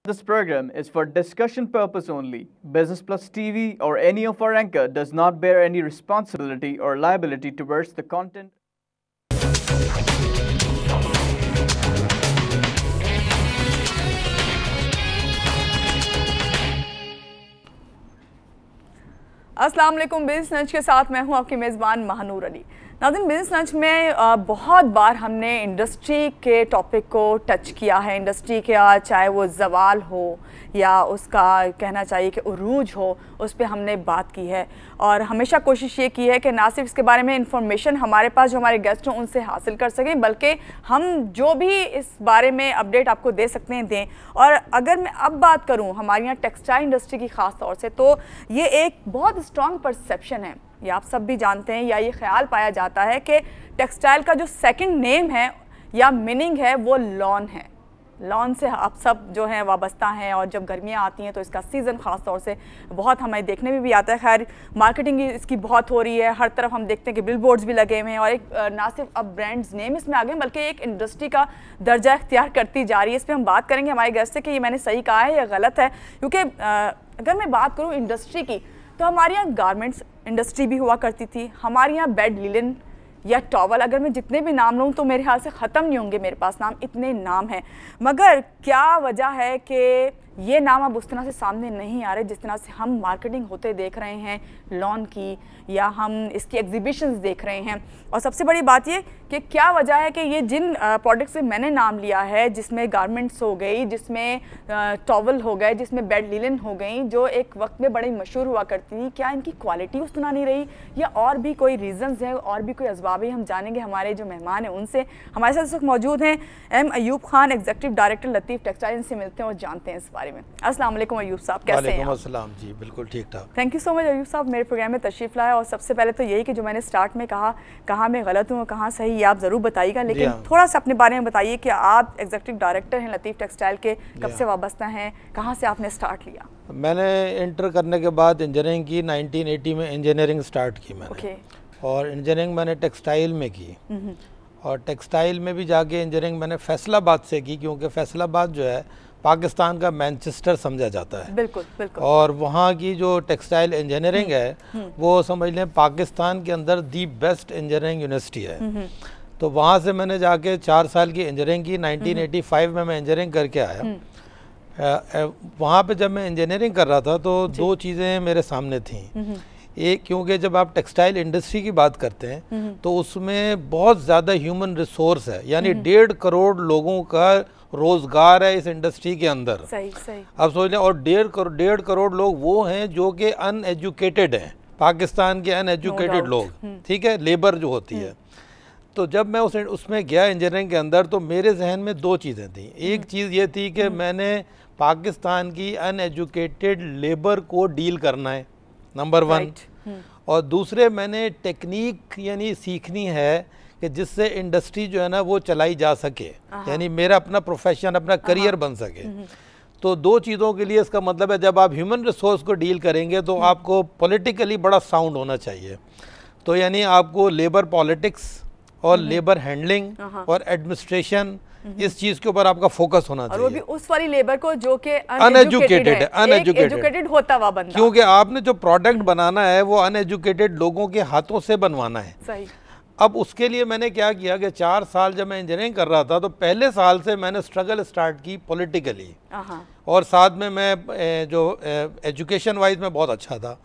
This program is for discussion purpose only. Business Plus TV or any of our anchor does not bear any responsibility or liability towards the content. अस्सलाम वालेकुम। Business lunch के साथ मैं हूं आपकी मेज़बान महानूर अली। नाज़रीन, बिज़नेस लंच में बहुत बार हमने इंडस्ट्री के टॉपिक को टच किया है। इंडस्ट्री का चाहे वो ज़वाल हो या उसका कहना चाहिए कि उरूज हो, उस पर हमने बात की है और हमेशा कोशिश ये की है कि ना सिर्फ इसके बारे में इंफॉर्मेशन हमारे पास जो हमारे गेस्ट हों उनसे हासिल कर सकें, बल्कि हम जो भी इस बारे में अपडेट आपको दे सकते हैं दें। और अगर मैं अब बात करूँ हमारे यहाँ टेक्सटाइल इंडस्ट्री की ख़ास तौर से, तो ये एक बहुत स्ट्रॉन्ग परसेप्शन है, ये आप सब भी जानते हैं, या ये ख्याल पाया जाता है कि टेक्सटाइल का जो सेकंड नेम है या मीनिंग है वो लॉन है। लॉन से आप सब जो हैं वाबस्ता हैं और जब गर्मियाँ आती हैं तो इसका सीज़न ख़ास तौर से बहुत हमें देखने में भी आता है। खैर, मार्केटिंग इसकी बहुत हो रही है, हर तरफ हम देखते हैं कि बिल बोर्ड्स भी लगे हुए हैं और एक ना सिर्फ अब ब्रांड्स नेम इसमें आ गए बल्कि एक इंडस्ट्री का दर्जा इख्तियार करती जा रही है। इस पर हम बात करेंगे हमारे गेस्ट से कि ये मैंने सही कहा है या गलत है। क्योंकि अगर मैं बात करूँ इंडस्ट्री की, तो हमारे यहाँ गारमेंट्स इंडस्ट्री भी हुआ करती थी, हमारे यहाँ बेड लिलन या टॉवल, अगर मैं जितने भी नाम लूँ तो मेरे ख्याल से ख़त्म नहीं होंगे मेरे पास नाम, इतने नाम हैं। मगर क्या वजह है कि ये नाम अब उस तरह से सामने नहीं आ रहे जिस तरह से हम मार्केटिंग होते देख रहे हैं लॉन की, या हम इसकी एग्जीबिशंस देख रहे हैं। और सबसे बड़ी बात ये कि क्या वजह है कि ये जिन प्रोडक्ट्स से मैंने नाम लिया है, जिसमें गारमेंट्स हो गई, जिसमें टॉवल हो गए, जिसमें बेड लिलन हो गई, जो एक वक्त में बड़ी मशहूर हुआ करती थी, क्या इनकी क्वालिटी उस तरह नहीं रही या और भी कोई रीज़न्स हैं और भी कोई असबाब है? हम जानेंगे हमारे जो मेहमान हैं उनसे। हमारे साथ इस वक्त मौजूद हैं M Ayub Khan, executive director Latif textile, से मिलते हैं और जानते हैं इस बारे में। अस्सलाम वालेकुम अयूब साहब, कैसे हैं? वालेकुम जी, बिल्कुल ठीक ठाक। Thank you so much Ayub साहब मेरे प्रोग्राम में तशरीफ़ लाए। और सबसे पहले तो यही कि जो मैंने स्टार्ट में कहा, कहाँ मैं गलत हूँ कहाँ सही, ये आप ज़रूर बताइएगा, लेकिन थोड़ा सा अपने बारे में बताइए कि आप एग्जीक्यूटिव डायरेक्टर हैं लतीफ़ टेक्सटाइल के, कब से वाबस्ता हैं, कहाँ से आपने स्टार्ट लिया? मैंने इंटर करने के बाद इंजीनियरिंग की, 1980 में इंजीनियरिंग स्टार्ट की मैंने। और इंजीनियरिंग मैंने टेक्सटाइल में की और टेक्सटाइल में भी जाके इंजीनियरिंग मैंने फैसलाबाद से की, क्योंकि फैसलाबाद जो है पाकिस्तान का मैनचेस्टर समझा जाता है। बिल्कुल बिल्कुल। और वहाँ की जो टेक्सटाइल इंजीनियरिंग है वो समझ लें पाकिस्तान के अंदर दी बेस्ट इंजीनियरिंग यूनिवर्सिटी है। तो वहाँ से मैंने जाके 4 साल की इंजीनियरिंग की। 1985 में मैं इंजीनियरिंग करके आया। वहाँ पे जब मैं इंजीनियरिंग कर रहा था तो 2 चीज़ें मेरे सामने थीं। एक, क्योंकि जब आप टेक्सटाइल इंडस्ट्री की बात करते हैं तो उसमें बहुत ज़्यादा ह्यूमन रिसोर्स है, यानी 1.5 करोड़ लोगों का रोज़गार है इस इंडस्ट्री के अंदर। सही सही। आप सोच लें, और 1.5 करोड़ लोग वो हैं जो कि अनएजुकेटेड हैं, पाकिस्तान के अनएजुकेटेड लोग, ठीक है, लेबर जो होती है। तो जब मैं उसमें गया इंजीनियरिंग के अंदर तो मेरे जहन में 2 चीज़ें थी। एक चीज़ ये थी कि मैंने पाकिस्तान की अनएजुकेटेड लेबर को डील करना है, नंबर 1। और दूसरे, मैंने टेक्निक यानी सीखनी है कि जिससे इंडस्ट्री जो है ना वो चलाई जा सके, यानी मेरा अपना प्रोफेशन, अपना करियर बन सके। तो 2 चीज़ों के लिए इसका मतलब है जब आप ह्यूमन रिसोर्स को डील करेंगे तो आपको पॉलिटिकली बड़ा साउंड होना चाहिए। तो यानी आपको लेबर पॉलिटिक्स और लेबर हैंडलिंग और एडमिनिस्ट्रेशन, इस चीज़ के ऊपर आपका फोकस होना चाहिए। और वो भी उस वाली लेबर को जो कि अनएजुकेटेड है, अनएजुकेटेड होता हुआ बंदा, क्योंकि आपने जो प्रोडक्ट बनाना है वो अनएजुकेटेड लोगों के हाथों से बनवाना है। सही। अब उसके लिए मैंने क्या किया कि 4 साल जब मैं इंजीनियरिंग कर रहा था तो पहले साल से मैंने स्ट्रगल स्टार्ट की पॉलिटिकली, और साथ में मैं जो एजुकेशन वाइज में बहुत अच्छा था।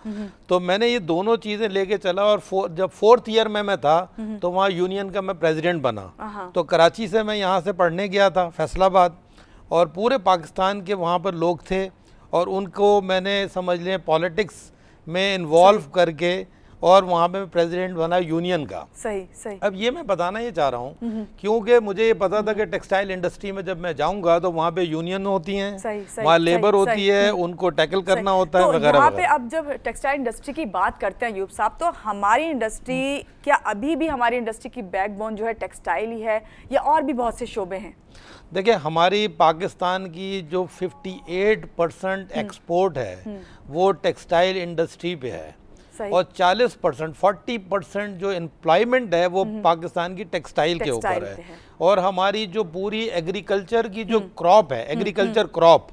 तो मैंने ये दोनों चीज़ें लेके चला। और जब 4th ईयर में मैं था तो वहाँ यूनियन का मैं प्रेसिडेंट बना। तो कराची से मैं यहाँ से पढ़ने गया था फैसलाबाद, और पूरे पाकिस्तान के वहाँ पर लोग थे और उनको मैंने समझ लें पॉलिटिक्स में इन्वॉल्व करके और वहाँ पे प्रेसिडेंट बना यूनियन का। सही सही। अब ये मैं बताना ये चाह रहा हूँ क्योंकि मुझे ये पता था कि टेक्सटाइल इंडस्ट्री में जब मैं जाऊँगा तो वहाँ पे यूनियन होती हैं, वहाँ लेबर होती है, उनको टैकल करना होता है वगैरह वगैरह। पे अब जब टेक्सटाइल इंडस्ट्री की बात करते हैं अयूब साहब, तो हमारी इंडस्ट्री, क्या अभी भी हमारी इंडस्ट्री की बैकबोन जो है टेक्सटाइल ही है या और भी बहुत से शोबे हैं? देखिए, हमारी पाकिस्तान की जो 58% एक्सपोर्ट है वो टेक्सटाइल इंडस्ट्री पे है, और 40% 40% जो एम्प्लॉयमेंट है वो पाकिस्तान की टेक्सटाइल के ऊपर है। और हमारी जो पूरी एग्रीकल्चर की जो क्रॉप है, एग्रीकल्चर क्रॉप,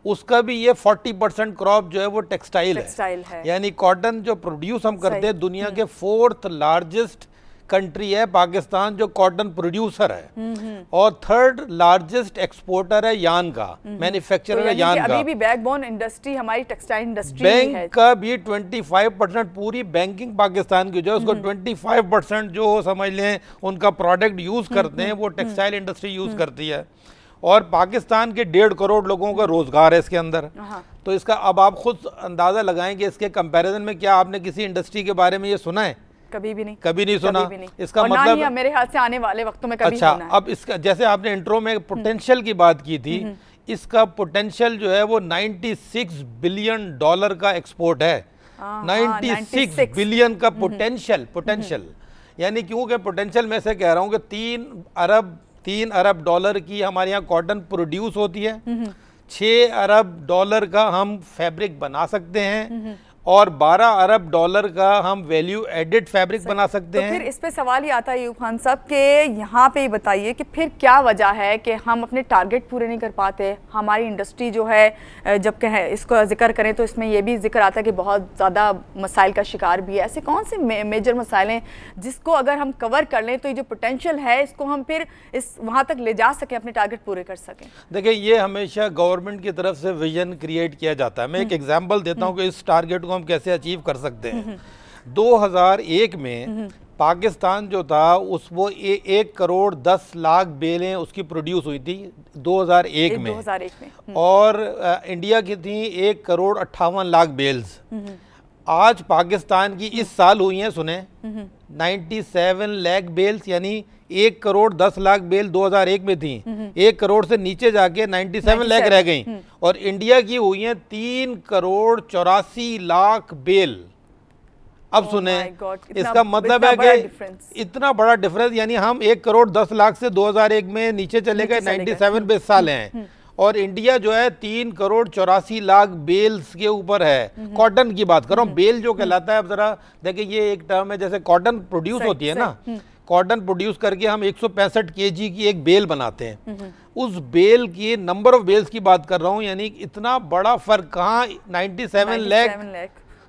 उसका भी ये 40% क्रॉप जो है वो टेक्सटाइल है। यानी कॉटन जो प्रोड्यूस हम करते हैं, दुनिया के 4th लार्जेस्ट कंट्री है पाकिस्तान जो कॉटन प्रोड्यूसर है, और 3rd लार्जेस्ट एक्सपोर्टर है यान का, मैन्युफैक्चरर है यान का। अभी भी बैकबोन इंडस्ट्री हमारी टेक्सटाइल इंडस्ट्री बैंक है। का भी 25% पूरी बैंकिंग पाकिस्तान की जो है उसको 25% जो समझ लें उनका प्रोडक्ट यूज करते हैं वो टेक्सटाइल इंडस्ट्री यूज करती है, और पाकिस्तान के 1.5 करोड़ लोगों का रोजगार है इसके अंदर। तो इसका अब आप खुद अंदाजा लगाएं कि इसके कंपैरिजन में क्या आपने किसी इंडस्ट्री के बारे में ये सुना है? कभी भी नहीं, कभी नहीं सुना। कभी भी नहीं। इसका और मतलब ना ही मेरे ख्याल से आने वाले वक्तों में कभी अच्छा होना है। अब इसका जैसे आपने इंट्रो में पोटेंशियल की बात की थी, इसका पोटेंशियल जो है वो $96 बिलियन का एक्सपोर्ट है। 96 बिलियन का पोटेंशियल यानी क्योंकि पोटेंशियल में से कह रहा हूँ कि 3 अरब डॉलर की हमारे यहाँ कॉटन प्रोड्यूस होती है, 6 अरब डॉलर का हम फैब्रिक बना सकते हैं, और 12 अरब डॉलर का हम वैल्यू एडिड फैब्रिक बना सकते हैं। फिर इस पे सवाल ही आता है यूब खान साहब के यहाँ पे बताइए कि फिर क्या वजह है कि हम अपने टारगेट पूरे नहीं कर पाते? हमारी इंडस्ट्री जो है, जब कहें इसको जिक्र करें तो इसमें यह भी जिक्र आता है कि बहुत ज़्यादा मसाइल का शिकार भी है। ऐसे कौन से मेजर मसाइल हैं जिसको अगर हम कवर कर लें तो ये जो पोटेंशियल है इसको हम फिर इस वहाँ तक ले जा सकें, अपने टारगेट पूरे कर सकें? देखिए, ये हमेशा गवर्नमेंट की तरफ से विजन क्रिएट किया जाता है। मैं एक एग्जाम्पल देता हूँ कि इस टारगेट को हम कैसे अचीव कर सकते हैं। 2001 में पाकिस्तान जो था उस वो 1 करोड़ 10 लाख बेलें उसकी प्रोड्यूस हुई थी 2001 में, और इंडिया की थी 1 करोड़ 58 लाख बेल्स। आज पाकिस्तान की इस साल हुई हैं, सुने, 97 लाख बेल्स, यानी 1 करोड़ 10 लाख बेल 2001 में थी, 1 करोड़ से नीचे जाके 97 लाख रह गई, और इंडिया की हुई हैं 3 करोड़ 84 लाख बेल। अब सुने, इसका मतलब है कि इतना बड़ा डिफरेंस, यानी हम 1 करोड़ 10 लाख से 2001 में नीचे चले गए, 97 पे साल हैं, और इंडिया जो है 3 करोड़ 84 लाख बेल्स के ऊपर है। कॉटन की बात कर रहा हूँ, बेल जो कहलाता है, अब जरा देखिए ये एक टर्म है, जैसे कॉटन प्रोड्यूस होती है ना, कॉटन प्रोड्यूस करके हम 165 kg की एक बेल बनाते हैं, उस बेल की नंबर ऑफ बेल्स की बात कर रहा हूँ, यानी इतना बड़ा फर्क कहाँ, 97 लाख।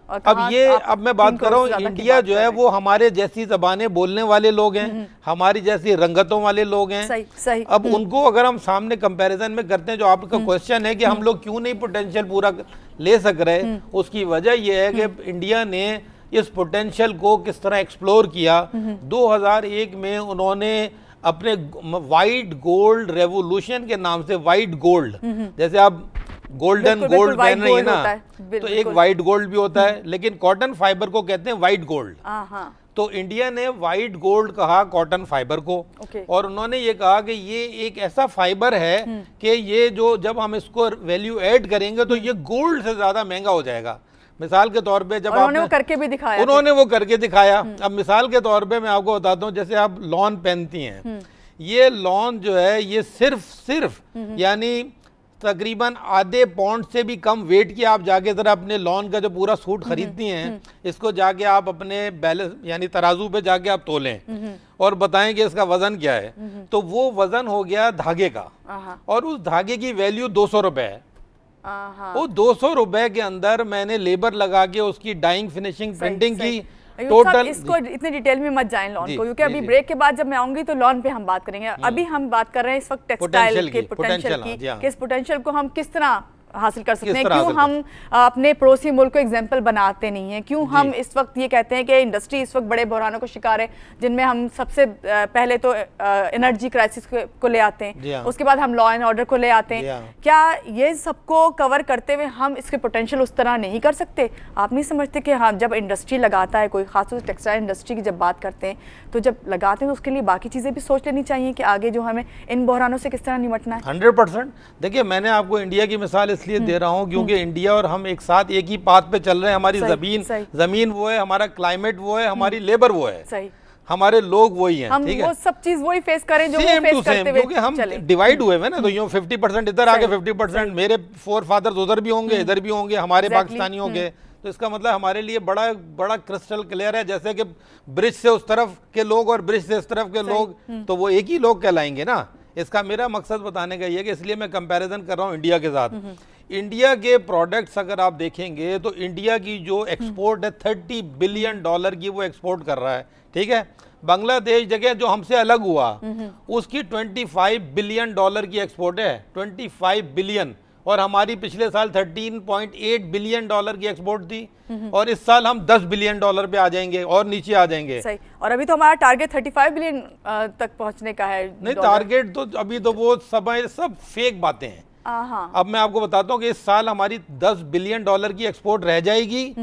अब मैं बात कर रहा हूँ, इंडिया जो है वो हमारे जैसी जबानें बोलने वाले लोग हैं, हमारी जैसी रंगतों वाले लोग हैं। सही। अब उनको अगर हम सामने कंपैरिजन में करते हैं, जो आपका क्वेश्चन है कि हम लोग क्यों नहीं पोटेंशियल पूरा ले सक रहे, उसकी वजह यह है कि इंडिया ने इस पोटेंशियल को किस तरह एक्सप्लोर किया। 2001 में उन्होंने अपने वाइट गोल्ड रेवोल्यूशन के नाम से, वाइट गोल्ड, जैसे आप गोल्डन गोल्ड पहन रही है ना, तो एक वाइट गोल्ड भी होता है, लेकिन कॉटन फाइबर को कहते हैं वाइट गोल्ड। तो इंडिया ने वाइट गोल्ड कहा कॉटन फाइबर को, और उन्होंने ये कहा कि ये एक ऐसा फाइबर है कि ये जो जब हम इसको वैल्यू ऐड करेंगे तो ये गोल्ड से ज्यादा महंगा हो जाएगा। मिसाल के तौर पे जब उन्होंने वो करके भी दिखाया, उन्होंने वो करके दिखाया। अब मिसाल के तौर पे मैं आपको बताता हूँ, जैसे आप लॉन पहनती हैं, ये लॉन जो है ये सिर्फ यानी तकरीबन आधे पाउंड से भी कम वेट की आप जाके जरा अपने लॉन का जो पूरा सूट खरीदती हैं, इसको जाके आप अपने बैलेंस यानी तराजू पे जाके आप तोलें और बताएं कि इसका वजन क्या है, तो वो वजन हो गया धागे का, और उस धागे की वैल्यू 200 रुपए है। वो 200 रुपए के अंदर मैंने लेबर लगा के उसकी डाइंग, फिनिशिंग, प्रिंटिंग की टोटल। इसको इतने डिटेल में मत जाएं लॉन को, क्योंकि अभी ब्रेक के बाद जब मैं आऊंगी तो लॉन पे हम बात करेंगे। अभी हम बात कर रहे हैं इस वक्त टेक्सटाइल के पोटेंशियल की, कि इस पोटेंशियल को हम किस तरह हासिल कर सकते हैं। क्यों हम अपने पड़ोसी मुल्क को एग्जाम्पल बनाते नहीं हैं? क्यों हम इस वक्त ये कहते हैं कि इंडस्ट्री इस वक्त बड़े बहरानों को शिकार है, जिनमें हम सबसे पहले तो एनर्जी क्राइसिस को ले आते हैं, उसके बाद हम लॉ एंड ऑर्डर को ले आते हैं। क्या ये सबको कवर करते हुए हम इसके पोटेंशियल उस तरह नहीं कर सकते? आप नहीं समझते कि हाँ, जब इंडस्ट्री लगाता है कोई, खासतौर से टेक्सटाइल इंडस्ट्री की जब बात करते हैं, तो जब लगाते हैं तो उसके लिए बाकी चीज़ें भी सोच लेनी चाहिए कि आगे जो हमें इन बहरानों से किस तरह निपटना है। 100%। देखिए, मैंने आपको इंडिया की मिसाल इसलिए दे रहा हूं क्योंकि इंडिया और हम एक साथ एक ही पाथ पे चल रहे हैं। हमारी जमीन वो है, हमारा क्लाइमेट वो है, हमारी लेबर वो है, हमारे लोग वही हैं, ठीक है? वो सब चीज वही फेस करें जो वो फेस करते हुए, क्योंकि हम डिवाइड हुए हैं ना, तो यूं 50% इधर आगे, 50% मेरे फोर फादर्स उधर भी होंगे, इधर भी होंगे, हमारे पाकिस्तानियों के। तो इसका मतलब हमारे लिए बड़ा बड़ा क्रिस्टल क्लियर है, जैसे कि ब्रिज से उस तरफ के लोग और ब्रिज से इस तरफ के लोग, तो वो एक ही लोग कहलाएंगे ना। इसका मेरा मकसद बताने का ये कि इसलिए मैं कंपैरिजन कर रहा हूँ इंडिया के साथ। इंडिया के प्रोडक्ट्स अगर आप देखेंगे तो इंडिया की जो एक्सपोर्ट है $30 बिलियन की वो एक्सपोर्ट कर रहा है, ठीक है। बांग्लादेश जगह जो हमसे अलग हुआ उसकी $25 बिलियन की एक्सपोर्ट है, 25 बिलियन, और हमारी पिछले साल $13.8 बिलियन की एक्सपोर्ट थी, और इस साल हम $10 बिलियन पे आ जाएंगे और नीचे आ जाएंगे। सही। और अभी तो हमारा टारगेट 35 बिलियन तक पहुंचने का है। नहीं, टारगेट तो अभी तो वो सब फेक बातें हैं। अब मैं आपको बताता हूँ कि इस साल हमारी $10 बिलियन की एक्सपोर्ट रह जाएगी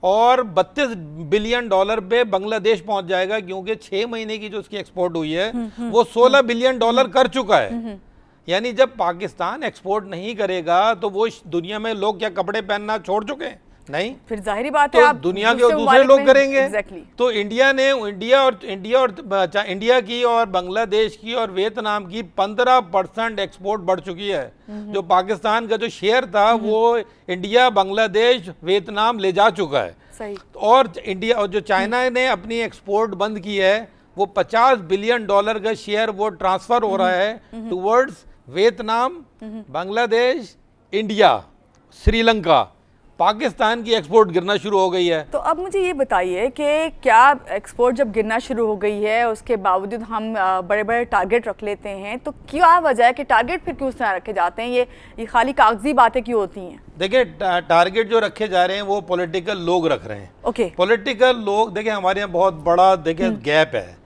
और $32 बिलियन पे बांग्लादेश पहुंच जाएगा, क्योंकि 6 महीने की जो उसकी एक्सपोर्ट हुई है वो $16 बिलियन कर चुका है। यानी जब पाकिस्तान एक्सपोर्ट नहीं करेगा तो वो दुनिया में लोग क्या कपड़े पहनना छोड़ चुके हैं? नहीं, फिर जाहिर बात है तो आप दुनिया के दूसरे लोग करेंगे। exactly. तो इंडिया की और बांग्लादेश की और वियतनाम की 15% एक्सपोर्ट बढ़ चुकी है। जो पाकिस्तान का जो शेयर था वो इंडिया, बांग्लादेश, वियतनाम ले जा चुका है। सही। और इंडिया और जो चाइना ने अपनी एक्सपोर्ट बंद की है वो $50 बिलियन का शेयर वो ट्रांसफर हो रहा है towards Vietnam, Bangladesh, India, Sri Lanka. Pakistan की एक्सपोर्ट गिरना शुरू हो गई है। तो अब मुझे ये बताइए कि क्या एक्सपोर्ट जब गिरना शुरू हो गई है उसके बावजूद हम बड़े बड़े टारगेट रख लेते हैं, तो क्या वजह है कि टारगेट फिर क्यों इस तरह रखे जाते हैं? ये खाली कागजी बातें क्यों होती हैं? देखिए, टारगेट जो रखे जा रहे हैं वो पॉलिटिकल लोग रख रहे हैं। ओके। पॉलिटिकल लोग, देखिए हमारे यहाँ बहुत बड़ा गैप है।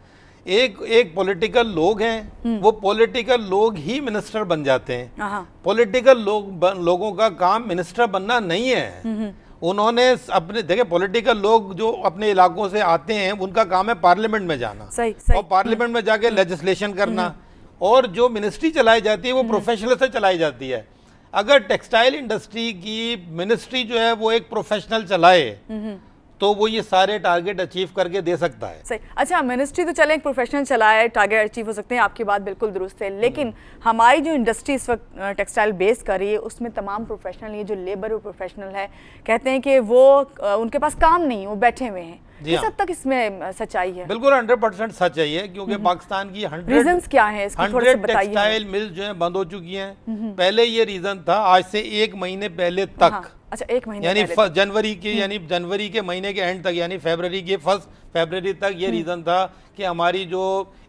एक पॉलिटिकल लोग हैं, वो पॉलिटिकल लोग ही मिनिस्टर बन जाते हैं। पॉलिटिकल लोगों का काम मिनिस्टर बनना नहीं है। उन्होंने अपने, देखिए पॉलिटिकल लोग जो अपने इलाकों से आते हैं उनका काम है पार्लियामेंट में जाना। सही। और पार्लियामेंट में जाके लेजिस्लेशन करना, और जो मिनिस्ट्री चलाई जाती है वो प्रोफेशनल से चलाई जाती है। अगर टेक्सटाइल इंडस्ट्री की मिनिस्ट्री जो है वो एक प्रोफेशनल चलाए तो वो ये सारे टारगेट अचीव करके दे सकता है। सही। अच्छा, मिनिस्ट्री तो चले, एक प्रोफेशनल चलाए, टारगेट अचीव हो सकते हैं, आपकी बात बिल्कुल दुरुस्त है, लेकिन हमारी जो इंडस्ट्री इस वक्त टेक्सटाइल बेस कर रही है उसमें तमाम प्रोफेशनल, ये जो लेबर और प्रोफेशनल है, कहते हैं कि वो उनके पास काम नहीं, वो बैठे हुए हैं। किस हद तक इसमें सच्चाई है? बिल्कुल 100% सच्चाई है, क्योंकि पाकिस्तान की 100 क्या है इसकी थोड़ा सा बताइए। टेक्सटाइल मिल जो है बंद हो चुकी हैं। पहले ये रीजन था, आज से 1 महीने पहले तक, अच्छा 1 महीने यानी जनवरी के महीने के एंड तक, यानी फरवरी के 1 फरवरी तक ये रीजन था कि हमारी जो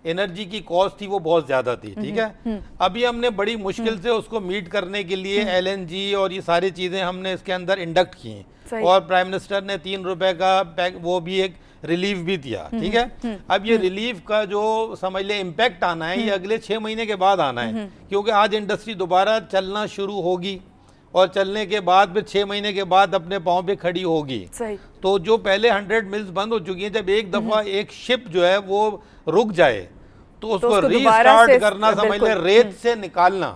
एनर्जी की कॉस्ट थी वो बहुत ज्यादा थी, ठीक है। अभी हमने बड़ी मुश्किल से उसको मीट करने के लिए LNG और ये सारी चीजें हमने इसके अंदर इंडक्ट की, और प्राइम मिनिस्टर ने ₹3 का वो भी एक रिलीफ भी दिया, ठीक है। अब ये रिलीफ का जो समझ ले इम्पैक्ट आना है ये अगले 6 महीने के बाद आना है, क्योंकि आज इंडस्ट्री दोबारा चलना शुरू होगी और चलने के बाद फिर 6 महीने के बाद अपने पाँव पे खड़ी होगी। तो जो पहले 100 मिल्स बंद हो चुकी हैं, जब एक दफा एक शिप जो है वो रुक जाए तो उसको रीस्टार्ट करना, समझ ले रेत से निकालना।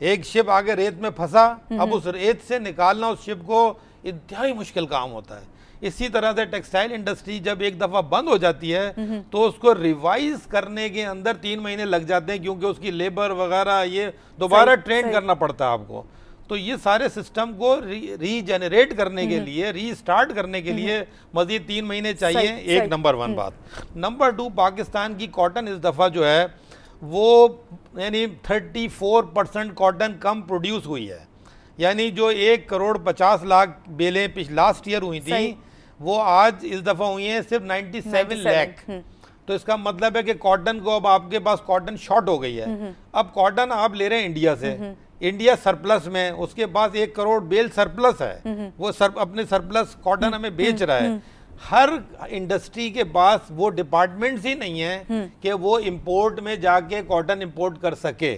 एक शिप आगे रेत में फंसा, अब उस रेत से निकालना उस शिप को इंतहाई मुश्किल काम होता है। इसी तरह से टेक्सटाइल इंडस्ट्री जब एक दफा बंद हो जाती है तो उसको रिवाइज करने के अंदर 3 महीने लग जाते हैं, क्योंकि उसकी लेबर वगैरह ये दोबारा ट्रेन करना पड़ता है आपको। तो ये सारे सिस्टम को रीजेनरेट करने के लिए, रीस्टार्ट करने के लिए मजीद 3 महीने चाहिए। एक नंबर 1 बात। नंबर 2, पाकिस्तान की कॉटन इस दफ़ा जो है वो यानी 34% कॉटन कम प्रोड्यूस हुई है। यानी जो 1,50,00,000 बेलें लास्ट ईयर हुई थी वो आज इस दफ़ा हुई हैं सिर्फ 97 लाख। तो इसका मतलब है कि कॉटन को, अब आपके पास कॉटन शॉर्ट हो गई है। अब कॉटन आप ले रहे हैं इंडिया से, इंडिया सरप्लस में, उसके पास 1 करोड़ बेल सरप्लस है, वो अपने सरप्लस कॉटन हमें बेच रहा है। हर इंडस्ट्री के पास वो डिपार्टमेंट्स ही नहीं है कि वो इंपोर्ट में जाके कॉटन इंपोर्ट कर सके,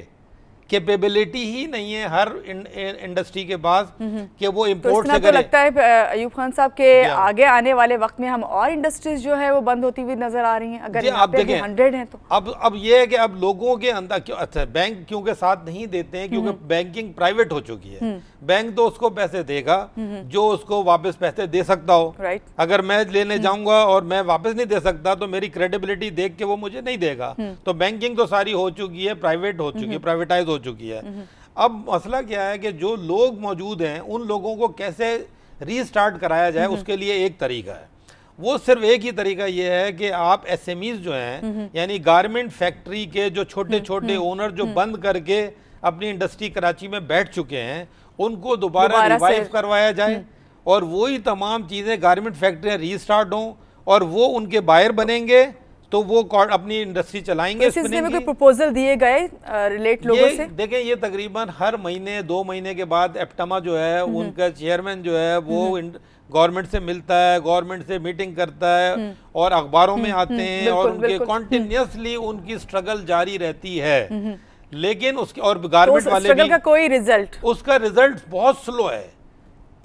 कैपेबिलिटी ही नहीं है हर इंडस्ट्री के पास कि वो इंपोर्ट से करे। तो लगता है अयूब खान साहब के आगे आने वाले वक्त में हम और इंडस्ट्रीज जो है वो बंद होती हुई नजर आ रही हैं, अगर यहाँ पे 100 हैं तो। अब ये है कि अब लोगों के अंदर अच्छा बैंक क्योंकि साथ नहीं देते हैं, क्योंकि बैंकिंग प्राइवेट हो चुकी है। बैंक तो उसको पैसे देगा जो उसको वापस पैसे दे सकता हो। अगर मैं लेने जाऊंगा और मैं वापस नहीं दे सकता तो मेरी क्रेडिबिलिटी देख के वो मुझे नहीं देगा। तो बैंकिंग तो सारी हो चुकी है, प्राइवेट हो चुकी है, प्राइवेटाइज हो चुकी है। अब मसला क्या है कि जो लोग मौजूद हैं उन लोगों को कैसे रीस्टार्ट कराया जाए, उसके लिए एक तरीका है। वो सिर्फ एक ही तरीका ये है कि आप SMEs जो हैं, यानी गारमेंट फैक्ट्री के जो छोटे छोटे ओनर जो बंद करके अपनी इंडस्ट्री कराची में बैठ चुके हैं, उनको दोबारा रिवाइव करवाया जाए और वही तमाम चीज़ें गारमेंट फैक्ट्रियाँ रीस्टार्ट हों और वो उनके बायर बनेंगे तो वो अपनी इंडस्ट्री चलाएंगे। इस सिलसिले में कोई प्रपोजल दिए गए रिलेट लोगों से? देखें, ये तकरीबन हर महीने 2 महीने के बाद एप्टमा जो है उनका चेयरमैन जो है वो गवर्नमेंट से मिलता है, गवर्नमेंट से मीटिंग करता है और अखबारों में आते हैं और उनके कॉन्टिन्यूसली उनकी स्ट्रगल जारी रहती है। लेकिन उसके और गारमेंट वाले स्ट्रगल का कोई रिजल्ट, उसका रिजल्ट बहुत स्लो है,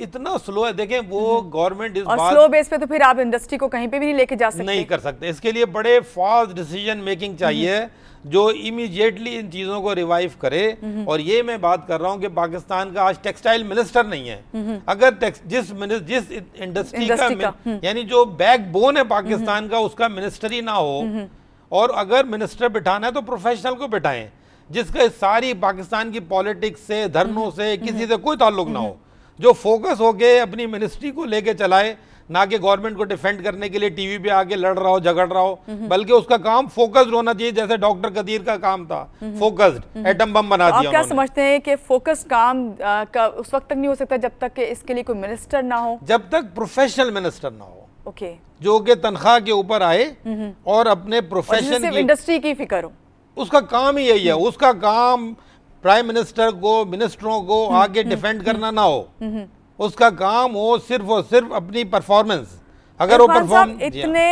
इतना स्लो है। देखें वो गवर्नमेंट और स्लो बेस पे तो फिर आप इंडस्ट्री को कहीं पे भी नहीं लेके जा सकते, नहीं कर सकते। इसके लिए बड़े फास्ट डिसीजन मेकिंग चाहिए जो इमीडिएटली इन चीज़ों को रिवाइव करे। और ये मैं बात कर रहा हूँ कि पाकिस्तान का आज टेक्सटाइल मिनिस्टर नहीं है। अगर जिस इंडस्ट्री का यानी जो बैकबोन है पाकिस्तान का उसका मिनिस्टर ही ना हो, और अगर मिनिस्टर बिठाना है तो प्रोफेशनल को बिठाएं जिसका सारी पाकिस्तान की पॉलिटिक्स से, धरनों से, किसी से कोई ताल्लुक ना हो, जो फोकस हो के अपनी मिनिस्ट्री को लेके चलाए, ना कि गवर्नमेंट को डिफेंड करने के लिए टीवी पे आके लड़ रहा हो, झगड़ रहा हो, बल्कि उसका काम फोकस्ड होना चाहिए, जैसे डॉक्टर कदीर का काम था, फोकस्ड, एटम बम बना दिया। आप क्या समझते हैं कि फोकस काम का उस वक्त तक नहीं हो सकता जब तक कि इसके लिए कोई मिनिस्टर ना हो, जब तक प्रोफेशनल मिनिस्टर ना हो, ओके, जो कि तनख्वाह के ऊपर आए और अपने प्रोफेशन की, इंडस्ट्री की फिक्र हो। उसका काम ही यही है। उसका काम प्राइम मिनिस्टर को, मिनिस्टरों को आगे डिफेंड करना ना हो, उसका काम हो सिर्फ और सिर्फ अपनी परफॉर्मेंस। अगर वो परफॉर्म इतने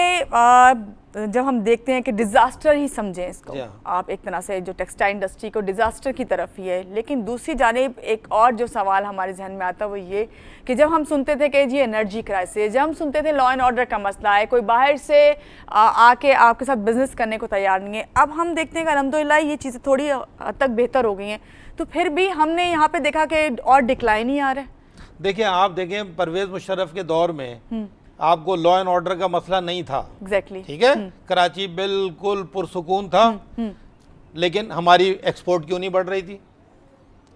जब हम देखते हैं कि डिजास्टर ही समझें इसको, आप एक तरह से जो टेक्सटाइल इंडस्ट्री को डिजास्टर की तरफ ही है, लेकिन दूसरी जानिब एक और जो सवाल हमारे जहन में आता है वो ये कि जब हम सुनते थे कि जी एनर्जी क्राइसिस, जब हम सुनते थे लॉ एंड ऑर्डर का मसला है, कोई बाहर से आके आपके साथ बिजनेस करने को तैयार नहीं है, अब हम देखते हैं कि अल्हम्दुलिल्लाह ये चीज़ें थोड़ी हद तक बेहतर हो गई हैं, तो फिर भी हमने यहाँ पे देखा कि और डिक्लाइन ही आ रहा है। देखिए, आप देखें परवेज मुशर्रफ के दौर में आपको लॉ एंड ऑर्डर का मसला नहीं था, एग्जैक्टली, ठीक है, कराची बिल्कुल पुरसुकून था, लेकिन हमारी एक्सपोर्ट क्यों नहीं बढ़ रही थी?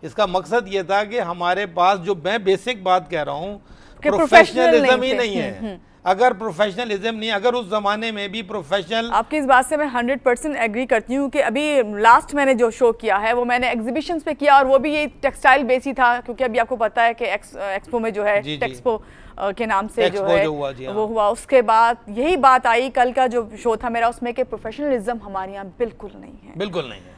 इसका मकसद ये था कि हमारे पास, जो मैं बेसिक बात कह रहा हूँ, प्रोफेशनलिज्म ही नहीं है। अगर प्रोफेशनलिज्म नहीं, अगर उस जमाने में भी प्रोफेशनल, आपकी इस बात से मैं 100% एग्री करती हूँ कि अभी लास्ट मैंने जो शो किया है वो मैंने एग्जीबिशंस पे किया और वो भी ये टेक्सटाइल बेस ही था, क्योंकि अभी आपको पता है कि एक्सपो में जो है टेक्सपो के नाम से जो है वो हुआ। उसके बाद यही बात आई कल का जो शो था मेरा, उसमें कि प्रोफेशनलिज्म हमारे यहाँ बिल्कुल नहीं है, बिल्कुल नहीं है।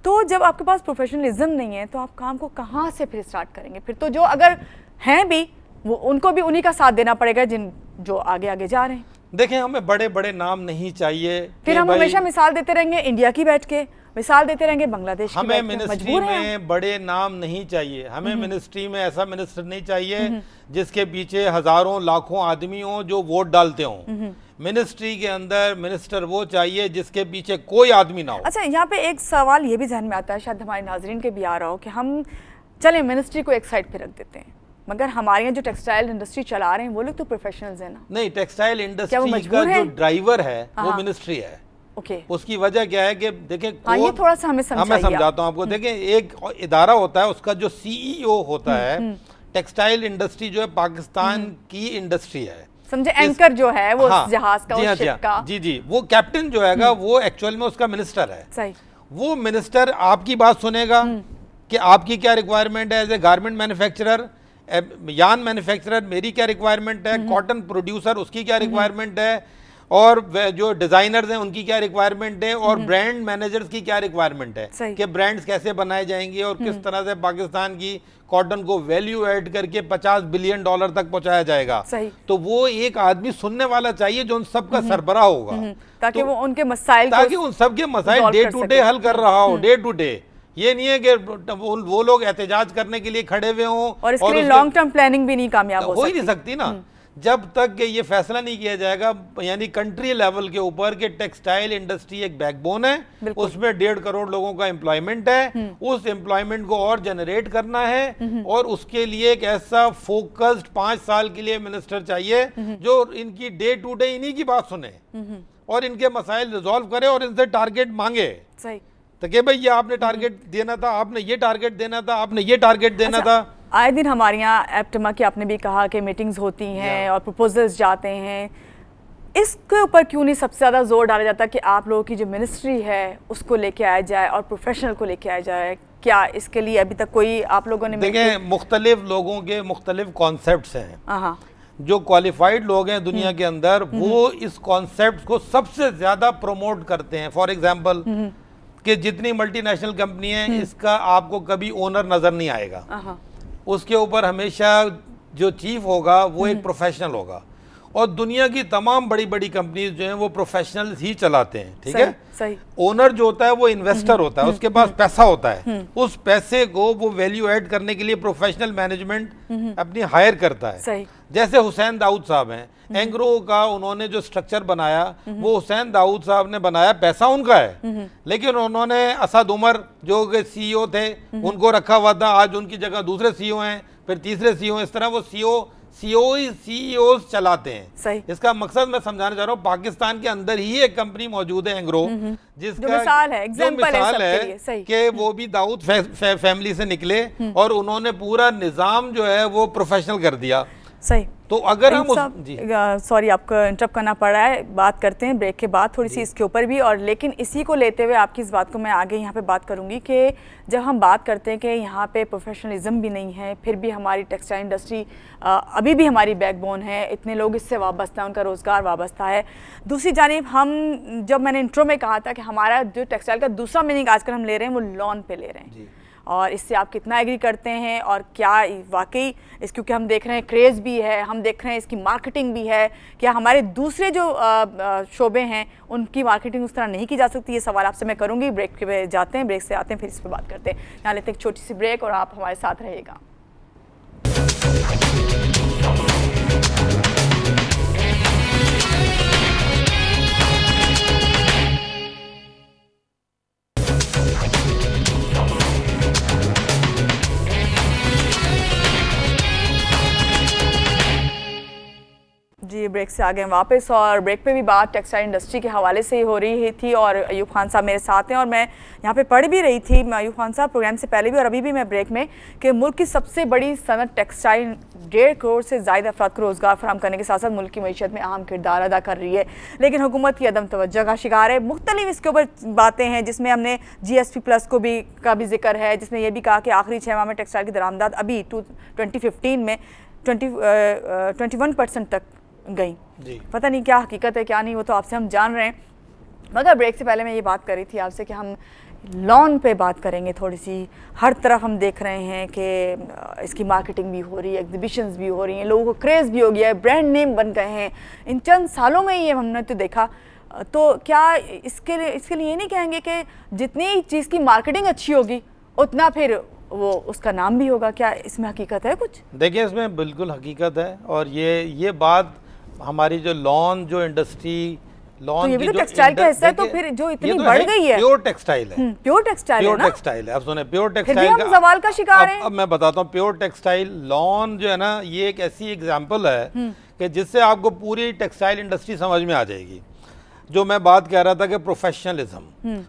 तो जब आपके पास प्रोफेशनलिज्म नहीं है तो आप काम को कहाँ से फिर स्टार्ट करेंगे? फिर तो जो अगर हैं भी वो, उनको भी उन्हीं का साथ देना पड़ेगा जो आगे आगे जा रहे हैं। देखें, हमें बड़े बड़े नाम नहीं चाहिए, फिर हम हमेशा मिसाल देते रहेंगे इंडिया की बैठ के, मिसाल देते रहेंगे बांग्लादेश की। हमें मिनिस्ट्री में बड़े नाम नहीं चाहिए, हमें मिनिस्ट्री में ऐसा मिनिस्टर नहीं चाहिए जिसके पीछे हजारों लाखों आदमी हों जो वोट डालते हों। मिनिस्ट्री के अंदर मिनिस्टर वो चाहिए जिसके पीछे कोई आदमी ना हो। अच्छा, यहाँ पे एक सवाल ये भी ध्यान में आता है, शायद हमारे नाजरीन के भी आ रहा हो, कि हम चले मिनिस्ट्री को एक साइड पे रख देते हैं, मगर हमारे यहाँ जो टेक्सटाइल इंडस्ट्री चला रहे हैं वो लोग तो प्रोफेशनल्स हैं ना। नहीं, टेक्सटाइल इंडस्ट्री का जो ड्राइवर है वो मिनिस्ट्री है। ओके, उसकी वजह क्या है कि देखें, ये थोड़ा सा हमें समझाता हूँ आपको। देखें, एक इदारा होता है, उसका जो सीईओ होता है, टेक्सटाइल इंडस्ट्री जो है पाकिस्तान की इंडस्ट्री है, समझे, एंकर जो है वो जहाज का, उस शिप का, जी, वो कैप्टन जो है वो एक्चुअल में उसका मिनिस्टर है। सही, वो मिनिस्टर आपकी बात सुनेगा कि आपकी क्या रिक्वायरमेंट है एज ए गारमेंट मैन्युफैक्चरर, यान मैन्युफैक्चरर मेरी क्या रिक्वायरमेंट है, कॉटन प्रोड्यूसर उसकी क्या रिक्वायरमेंट है, और जो डिजाइनर्स हैं उनकी क्या रिक्वायरमेंट है, और ब्रांड मैनेजर्स की क्या रिक्वायरमेंट है कि ब्रांड्स कैसे बनाए जाएंगे और किस तरह से पाकिस्तान की कॉटन को वैल्यू ऐड करके $50 बिलियन तक पहुंचाया जाएगा। तो वो एक आदमी सुनने वाला चाहिए जो उन सबका सरबराह होगा, ताकि वो उनके मसाइल, ताकि उन सबके मसाइल डे टू डे हल कर रहा हो, डे टू डे। ये नहीं है कि वो लोग एहतजाज करने के लिए खड़े हुए हों और इसके लिए लॉन्ग टर्म प्लानिंग भी नहीं कामयाब हो ही नहीं सकती ना, जब तक कि ये फैसला नहीं किया जाएगा, यानी कंट्री लेवल के ऊपर कि टेक्सटाइल इंडस्ट्री एक बैकबोन है, उसमें 1.5 करोड़ लोगों का एम्प्लॉयमेंट है, उस एम्प्लॉयमेंट को और जनरेट करना है, और उसके लिए एक ऐसा फोकस्ड 5 साल के लिए मिनिस्टर चाहिए जो इनकी डे टू डे इन्हीं की बात सुने और इनके मसाइल रिजॉल्व करे और इनसे टारगेट मांगे। सही, तो कि भाई ये आपने टारगेट देना था, आपने ये टारगेट देना था, आपने ये टारगेट देना था। आए दिन हमारे यहाँ एप्टमा की आपने भी कहा कि मीटिंग्स होती हैं और प्रपोजल्स जाते हैं, इसके ऊपर क्यों नहीं सबसे ज़्यादा जोर डाला जाता कि आप लोगों की जो मिनिस्ट्री है उसको लेके आया जाए और प्रोफेशनल को लेके आया जाए, क्या इसके लिए अभी तक कोई आप लोगों ने? देखें, मुख्तलिफ लोगों के मुख्तलिफ कॉन्सेप्ट्स हैं। हाँ, जो क्वालिफाइड लोग हैं दुनिया के अंदर वो इस कॉन्सेप्ट को सबसे ज्यादा प्रमोट करते हैं। फॉर एग्जांपल कि जितनी मल्टीनेशनल कंपनी है इसका आपको कभी ओनर नजर नहीं आएगा, उसके ऊपर हमेशा जो चीफ होगा वो एक प्रोफेशनल होगा, और दुनिया की तमाम बड़ी बड़ी कंपनीज जो हैं वो प्रोफेशनल ही चलाते हैं। ठीक है, सही। ओनर जो होता है वो इन्वेस्टर होता है, उसके पास पैसा होता है, उस पैसे को वो वैल्यू ऐड करने के लिए प्रोफेशनल मैनेजमेंट अपनी हायर करता है। सही। जैसे हुसैन दाऊद साहब हैं, एंग्रो का उन्होंने जो स्ट्रक्चर बनाया वो हुसैन दाऊद साहब ने बनाया, पैसा उनका है, लेकिन उन्होंने असद उमर जो कि सीईओ थे उनको रखा हुआ था, आज उनकी जगह दूसरे सीईओ हैं, फिर तीसरे सीईओ, इस तरह वो सीईओ चलाते हैं। सही। इसका मकसद मैं समझाना चाह रहा हूँ, पाकिस्तान के अंदर ही एक कंपनी मौजूद है एंग्रो, जिसका जो मिसाल है, एग्जांपल है कि वो भी दाऊद फैमिली से निकले और उन्होंने पूरा निजाम जो है वो प्रोफेशनल कर दिया। सही। तो अगर हम सॉरी आपको इंटरप्ट करना पड़ रहा है, बात करते हैं ब्रेक के बाद थोड़ी सी इसके ऊपर भी, और लेकिन इसी को लेते हुए आपकी इस बात को मैं आगे यहाँ पे बात करूँगी कि जब हम बात करते हैं कि यहाँ पे प्रोफेशनलिज्म भी नहीं है, फिर भी हमारी टेक्सटाइल इंडस्ट्री अभी भी हमारी बैकबोन है, इतने लोग इससे वाबस्ता है, उनका रोज़गार वाबस्ता है। दूसरी जानिब हम, जब मैंने इंट्रो में कहा था कि हमारा जो टेक्सटाइल का दूसरा मीनिंग आजकल हम ले रहे हैं वो लॉन पे ले रहे हैं, और इससे आप कितना एग्री करते हैं, और क्या वाकई इस, क्योंकि हम देख रहे हैं क्रेज़ भी है, हम देख रहे हैं इसकी मार्केटिंग भी है, क्या हमारे दूसरे जो शोबे हैं उनकी मार्केटिंग उस तरह नहीं की जा सकती? ये सवाल आपसे मैं करूँगी। ब्रेक पे जाते हैं, ब्रेक से आते हैं, फिर इस पर बात करते हैं। यहाँ लेते हैं एक छोटी सी ब्रेक और आप हमारे साथ रहिएगा। जी, ब्रेक से आ गए वापस, और ब्रेक पे भी बात टेक्सटाइल इंडस्ट्री के हवाले से ही हो रही थी, और अयूब खान साहब मेरे साथ हैं, और मैं यहाँ पे पढ़ भी रही थी अयूब खान साहब प्रोग्राम से पहले भी और अभी भी मैं ब्रेक में, कि मुल्क की सबसे बड़ी सनत टेक्सटाइल 1.5 करोड़ से ज़्यादा अफराद को रोज़गार फराहम करने के साथ साथ मुल्क की मईशत में अहम किरदार अदा कर रही है, लेकिन हुकूमत की अदम तवज्जो का शिकार है। मुख्तलिफ इसके ऊपर बातें हैं, जिसमें हमने GSP+ का भी जिक्र है, जिसमें यह भी कहा कि आखिरी 6 माह में टेक्सटाइल की दरामदाद अभी 2015 में 21% तक गई। पता नहीं क्या हकीकत है क्या नहीं, वो तो आपसे हम जान रहे हैं, मगर ब्रेक से पहले मैं ये बात कर रही थी आपसे कि हम लॉन पे बात करेंगे थोड़ी सी। हर तरफ हम देख रहे हैं कि इसकी मार्केटिंग भी हो रही है, एग्जीबिशंस भी हो रही हैं, लोगों को क्रेज़ भी हो गया है, ब्रांड नेम बन गए हैं इन चंद सालों में ही हमने तो देखा। तो क्या इसके लिए ये नहीं कहेंगे कि जितनी चीज़ की मार्केटिंग अच्छी होगी उतना फिर वो उसका नाम भी होगा? क्या इसमें हकीकत है कुछ? देखिए, इसमें बिल्कुल हकीकत है, और ये बात हमारी जो लॉन जो इंडस्ट्री लॉन तो ये भी तो टेक्सटाइल का हिस्सा है, तो फिर जो इतनी बढ़ गई है, प्योर टेक्सटाइल है, प्योर टेक्सटाइल है ना? टेक्सटाइल है। अब सुने, प्योर टेक्सटाइल फिर भी हम सवाल का शिकार हैं। अब मैं बताता हूँ, प्योर टेक्सटाइल लॉन जो है ना, ये एक ऐसी एग्जाम्पल है कि जिससे आपको पूरी टेक्सटाइल इंडस्ट्री समझ में आ जाएगी। जो मैं बात कह रहा था कि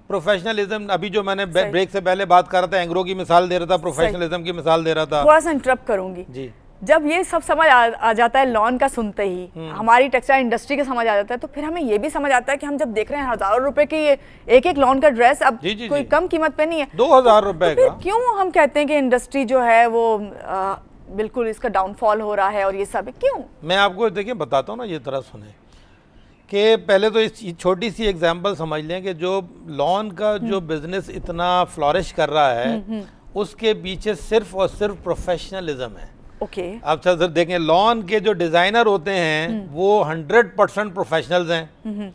प्रोफेशनलिज्म अभी जो मैंने ब्रेक से पहले बात कर रहा था, एंग्रो की मिसाल दे रहा था, प्रोफेशनलिज्म की मिसाल दे रहा था। थोड़ा सा इंटरप्ट करूंगी जी। जब ये सब समझ आ जाता है लॉन का सुनते ही, हमारी टेक्सटाइल इंडस्ट्री का समझ आ जाता है, तो फिर हमें ये भी समझ आता है कि हम जब देख रहे हैं हज़ारों रुपए की एक लॉन का ड्रेस अब कोई कम कीमत पे नहीं है, 2000 रुपए का, क्यों हम कहते हैं कि इंडस्ट्री जो है वो बिल्कुल इसका डाउनफॉल हो रहा है, और ये सब क्यों? मैं आपको देखिए बताता हूँ ना, ये तरह सुने कि पहले तो इस छोटी सी एग्जांपल समझ लें कि जो लॉन का जो बिजनेस इतना फ्लॉरिश कर रहा है उसके पीछे सिर्फ और सिर्फ प्रोफेशनलिज्म है। आप सर देखें, लॉन के जो डिजाइनर होते हैं वो 100% प्रोफेशनल्स हैं,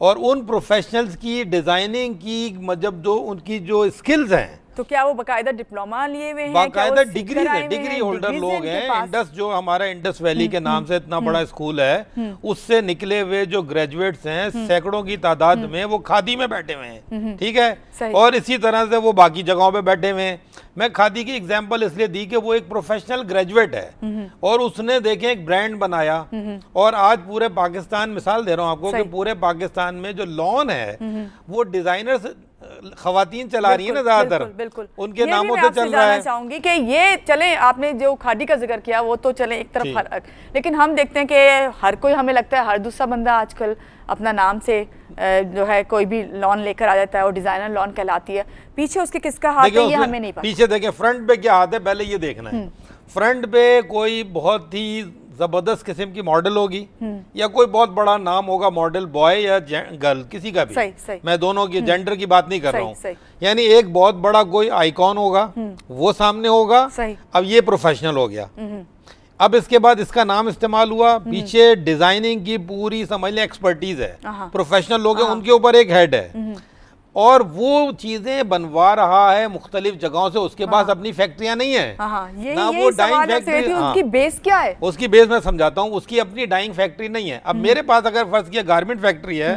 और उन प्रोफेशनल्स की डिजाइनिंग की मतलब जो उनकी जो स्किल्स हैं, तो क्या वो बाकायदा डिप्लोमा लिए हुए हैं, बाकायदा डिग्री होल्डर लोग हैं। इंडस जो हमारा इंडस वैली के नाम से इतना बड़ा स्कूल है, उससे निकले हुए जो ग्रेजुएट्स हैं सैकड़ों की तादाद में, वो खादी में बैठे हुए हैं, ठीक है, और इसी तरह से वो बाकी जगहों पे बैठे हुए हैं। मैं खादी की एग्जांपल इसलिए दी कि वो एक प्रोफेशनल ग्रेजुएट है और उसने देखे एक ब्रांड बनाया, और आज पूरे पाकिस्तान, मिसाल दे रहा हूँ आपको कि पूरे पाकिस्तान में जो लॉन है वो डिजाइनर्स खवातीन चला रही है ना ज्यादातर, बिल्कुल उनके नामों से चल रहा है। चाहूंगी कि ये चले, आपने जो खादी का जिक्र किया वो तो चले एक तरफ, लेकिन हम देखते हैं कि हर कोई, हमें लगता है हर दूसरा बंदा आजकल अपना नाम से जो है कोई भी लोन लेकर आ जाता है और डिजाइनर लोन कहलाती है। पीछे उसके किसका हाथ है ये हमें नहीं पता। पीछे देखें फ्रंट पे क्या हाथ है पहले ये देखना है। फ्रंट पे कोई बहुत ही जबरदस्त किस्म की मॉडल होगी या कोई बहुत बड़ा नाम होगा, मॉडल बॉय या गर्ल किसी का भी, सही। मैं दोनों की जेंडर की बात नहीं कर रहा हूँ, यानी एक बहुत बड़ा कोई आइकॉन होगा वो सामने होगा। अब ये प्रोफेशनल हो गया। अब इसके बाद इसका नाम इस्तेमाल हुआ, पीछे डिजाइनिंग की पूरी समझ लें एक्सपर्टीज है, प्रोफेशनल लोग हैं, उनके ऊपर एक हेड है और वो चीजें बनवा रहा है मुख्तलिफ जगहों से। उसके पास अपनी फैक्ट्रियां नहीं है ना, वो डाइंग फैक्ट्री, उसकी बेस क्या है? उसकी बेस मैं समझाता हूँ, उसकी अपनी डाइंग फैक्ट्री नहीं है। अब मेरे पास अगर फर्ज किया गारमेंट फैक्ट्री है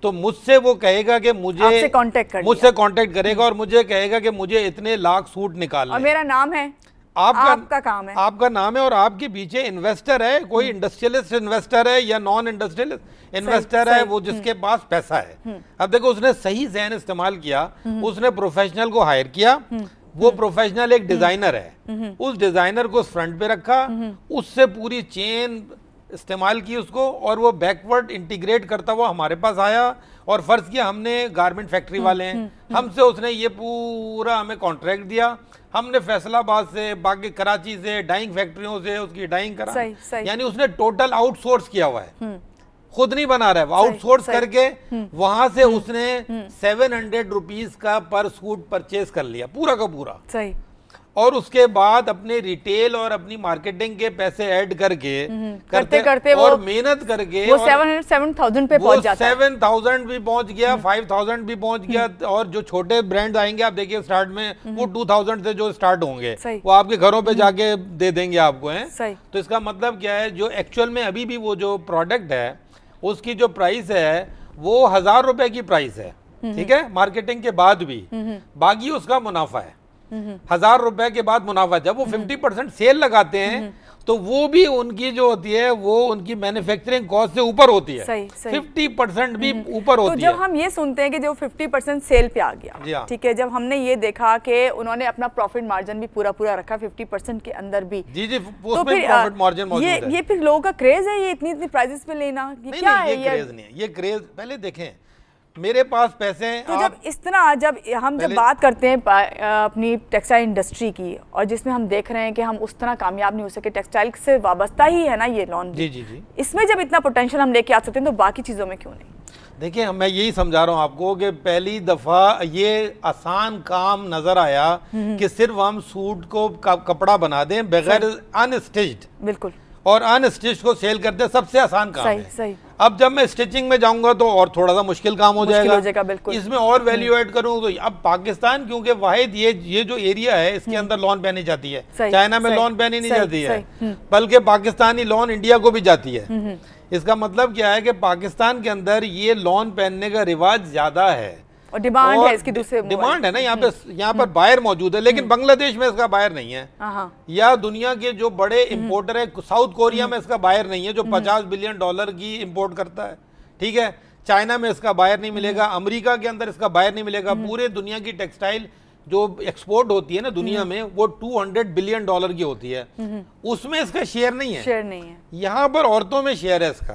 तो मुझसे वो कहेगा कि मुझे मुझसे कांटेक्ट करेगा और मुझे कहेगा कि मुझे इतने लाख सूट निकालने, और मेरा नाम है, आपका काम है, आपका नाम है और आपके पीछे इन्वेस्टर है, कोई इंडस्ट्रियलिस्ट इन्वेस्टर है या नॉन इंडस्ट्रियलिस्ट इन्वेस्टर है, वो जिसके पास पैसा है। अब देखो उसने सही ज़हन इस्तेमाल किया, उसने प्रोफेशनल को हायर किया, वो प्रोफेशनल एक डिजाइनर है, उस डिजाइनर को फ्रंट पे रखा, उससे पूरी चेन इस्तेमाल की उसको, और वो बैकवर्ड इंटीग्रेट करता हुआ हमारे पास आया। और फर्ज किया हमने गारमेंट फैक्ट्री वाले हैं, हमसे उसने ये पूरा हमें कॉन्ट्रैक्ट दिया, हमने फैसलाबाद से, बाकी कराची से, डाइंग फैक्ट्रियों से उसकी डाइंग करा, यानी उसने टोटल आउटसोर्स किया हुआ है, खुद नहीं बना रहा है, आउटसोर्स करके वहां से उसने 700 रुपीज का पर सूट परचेज कर लिया पूरा का पूरा। सही। और उसके बाद अपने रिटेल और अपनी मार्केटिंग के पैसे ऐड करके करते और मेहनत करके वो 7,000 पे पहुंच जाता है, 7,000 भी पहुंच गया, 5,000 भी पहुंच गया। और जो छोटे ब्रांड आएंगे आप देखिए स्टार्ट में वो 2,000 से जो स्टार्ट होंगे वो आपके घरों पे जाके दे देंगे आपको, हैं। तो इसका मतलब क्या है, जो एक्चुअल में अभी भी वो जो प्रोडक्ट है उसकी जो प्राइस है वो 1,000 रुपए की प्राइस है, ठीक है, मार्केटिंग के बाद भी, बाकी उसका मुनाफा है 1,000 रुपए के बाद मुनाफा। जब वो 50% सेल लगाते हैं तो वो भी उनकी जो होती है वो उनकी मैन्युफैक्चरिंग कॉस्ट से ऊपर होती है, 50% भी ऊपर होती है। तो जब हम ये सुनते हैं कि जो 50% सेल पे आ गया, ठीक है, जब हमने ये देखा कि उन्होंने अपना प्रॉफिट मार्जिन भी पूरा रखा 50% के अंदर भी, जी तो फिर प्रॉफिट मार्जिन मौजूद है। ये फिर लोगों का क्रेज है, ये इतनी प्राइसेस पे लेना, क्या है? ये क्रेज नहीं है, ये क्रेज पहले देखें मेरे पास पैसे हैं। तो जब हम बात करते हैं अपनी टेक्सटाइल इंडस्ट्री की, और जिसमें हम देख रहे हैं कि हम उस तरह कामयाब नहीं हो सके, टेक्सटाइल से वाबस्ता ही है ना ये लोन। जी। इसमें जब इतना पोटेंशियल हम लेके आ सकते हैं तो बाकी चीज़ों में क्यों नहीं? देखिए मैं यही समझा रहा हूँ आपको कि पहली दफ़ा ये आसान काम नज़र आया कि सिर्फ हम सूट को कपड़ा बना दें बगैर अनस्टिच्ड, बिल्कुल, और अनस्टिच्ड को सेल करते सबसे आसान काम है। सही। अब जब मैं स्टिचिंग में जाऊंगा तो और थोड़ा सा मुश्किल काम हो जाएगा, बिल्कुल। इसमें और वैल्यू ऐड करूँ तो अब पाकिस्तान क्योंकि वाहिद ये जो एरिया है इसके अंदर लॉन पहनी जाती है, चाइना में लॉन पहनी नहीं जाती है, बल्कि पाकिस्तानी लॉन इंडिया को भी जाती है। इसका मतलब क्या है कि पाकिस्तान के अंदर ये लॉन पहनने का रिवाज ज्यादा है और डिमांड है इसकी, दूसरे डिमांड है ना, यहाँ पर बायर मौजूद है, लेकिन बांग्लादेश में इसका बायर नहीं है, या दुनिया के जो बड़े इंपोर्टर है, साउथ कोरिया में इसका बायर नहीं है जो $50 बिलियन की इंपोर्ट करता है, ठीक है, चाइना में इसका बायर नहीं मिलेगा, अमेरिका के अंदर इसका बायर नहीं मिलेगा। पूरे दुनिया की टेक्सटाइल जो एक्सपोर्ट होती है ना दुनिया में वो $200 बिलियन की होती है, उसमें इसका शेयर नहीं है, यहाँ पर औरतों में शेयर है इसका।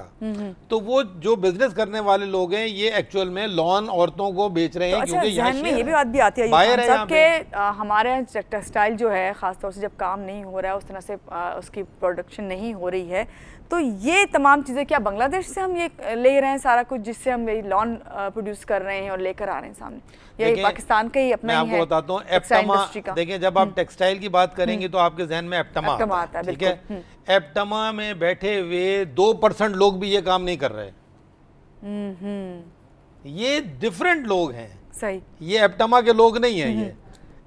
तो वो जो बिजनेस करने वाले लोग हैं ये एक्चुअल में लॉन औरतों को बेच रहे हैं, तो क्योंकि यहाँ में ये भी बात भी आती है कि हमारे टेक्सटाइल जो है खासतौर से जब काम नहीं हो रहा है, उस तरह से उसकी प्रोडक्शन नहीं हो रही है, तो ये तमाम चीज़ें क्या बांग्लादेश से हम ये ले रहे हैं सारा कुछ, जिससे हम ये लॉन प्रोड्यूस कर रहे हैं और लेकर आ रहे हैं सामने? ये पाकिस्तान का ही अपना ही है। मैं आपको बताता हूँ, एप्टमा देखिए, जब आप टेक्सटाइल की बात करेंगे तो आपके जहन में एप्टमा आता है, ठीक है। एप्टमा में बैठे हुए 2% लोग भी ये काम नहीं कर रहे, ये डिफरेंट लोग हैं, सही, ये एप्टमा के लोग नहीं है। ये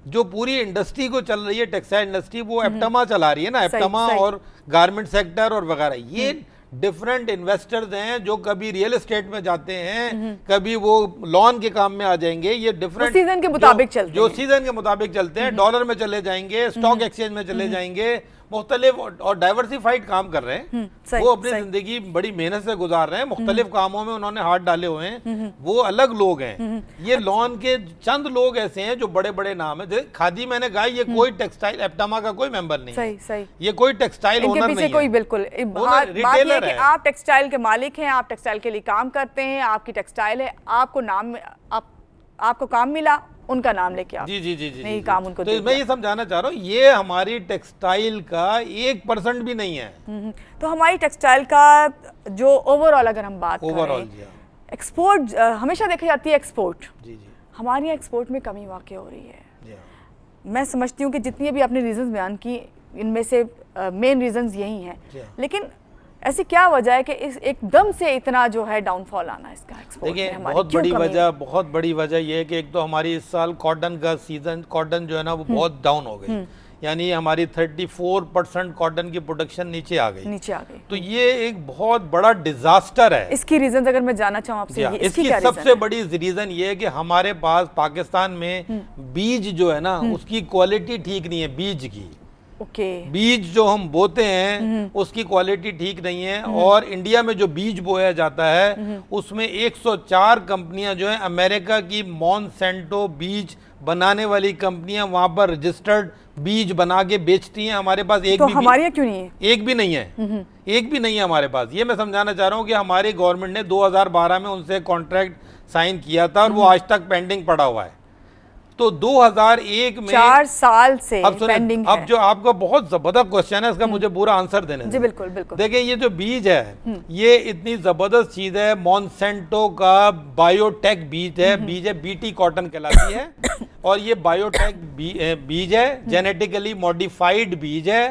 जो पूरी इंडस्ट्री को चल रही है टेक्सटाइल इंडस्ट्री वो एप्टमा चला रही है ना, एप्टमा और गारमेंट सेक्टर और वगैरह, ये डिफरेंट इन्वेस्टर्स हैं जो कभी रियल एस्टेट में जाते हैं, कभी वो लॉन के काम में आ जाएंगे, ये डिफरेंट सीजन के मुताबिक चलते हैं, जो सीजन के मुताबिक चलते हैं, डॉलर में चले जाएंगे, स्टॉक एक्सचेंज में चले जाएंगे, मुख्तलिफ और डाइवर्सिफाइड काम कर रहे हैं, वो अपनी जिंदगी बड़ी मेहनत से गुजार रहे हैं, मुख्तलिफ कामों में उन्होंने हाथ डाले हुए हैं, वो अलग लोग हैं। ये लॉन के चंद लोग ऐसे हैं जो बड़े बड़े नाम है। खादी मैंने कहा ये कोई टेक्सटाइल एप्टामा का कोई मेंबर नहीं है, सही। ये कोई टेक्सटाइल ओनर नहीं है, कोई बिल्कुल रिटेलर है। आप टेक्सटाइल के मालिक हैं, आप टेक्सटाइल के लिए काम करते हैं, आपकी टेक्सटाइल है, आपको काम मिला, उनका नाम लेके आप नहीं काम उनको। तो मैं ये समझाना चाह रहा हूँ ये हमारी टेक्सटाइल का 1% भी नहीं है। तो हमारी टेक्सटाइल का जो ओवरऑल अगर हम बात करें, एक्सपोर्ट हमेशा देखी जाती है, एक्सपोर्ट हमारे यहाँ एक्सपोर्ट में कमी वाक़ई हो रही है। मैं समझती हूँ कि जितनी भी आपने रीजंस बयान की, इनमें से मेन रीजंस यही हैं, लेकिन ऐसी क्या वजह है कि इस एकदम से इतना जो है डाउनफॉल आना इसका एक्सपोर्ट में? बहुत बड़ी वजह ये है कि एक तो हमारी इस साल कॉटन का सीजन, कॉटन जो है ना वो बहुत डाउन हो गई, यानी हमारी 34% कॉटन की प्रोडक्शन नीचे आ गई। तो ये एक बहुत बड़ा डिजास्टर है। इसकी रीजन अगर मैं जानना चाहूँ आपसे, इसकी सबसे बड़ी रीजन ये है कि हमारे पास पाकिस्तान में बीज जो है ना उसकी क्वालिटी ठीक नहीं है, बीज की। बीज जो हम बोते हैं उसकी क्वालिटी ठीक नहीं है, और इंडिया में जो बीज बोया जाता है उसमें 104 कंपनियां जो है अमेरिका की मॉन्सेंटो बीज बनाने वाली कंपनियां वहां पर रजिस्टर्ड बीज बना के बेचती हैं। हमारे पास एक तो हमारे क्यों नहीं है? एक भी नहीं है, एक भी नहीं है हमारे पास। ये मैं समझाना चाह रहा हूँ कि हमारी गवर्नमेंट ने 2012 में उनसे कॉन्ट्रैक्ट साइन किया था और वो आज तक पेंडिंग पड़ा हुआ है। तो 2001 में 4 साल से पेंडिंग है। अब जो आपका बहुत जबरदस्त क्वेश्चन है, इसका मुझे पूरा आंसर देने जी बिल्कुल बिल्कुल। देखिए ये जो बीज है ये इतनी जबरदस्त चीज है, मॉन्सेंटो का बायोटेक बीज है, बीटी कॉटन कहलाती है, और ये बायोटेक बीज है, जेनेटिकली मॉडिफाइड बीज है,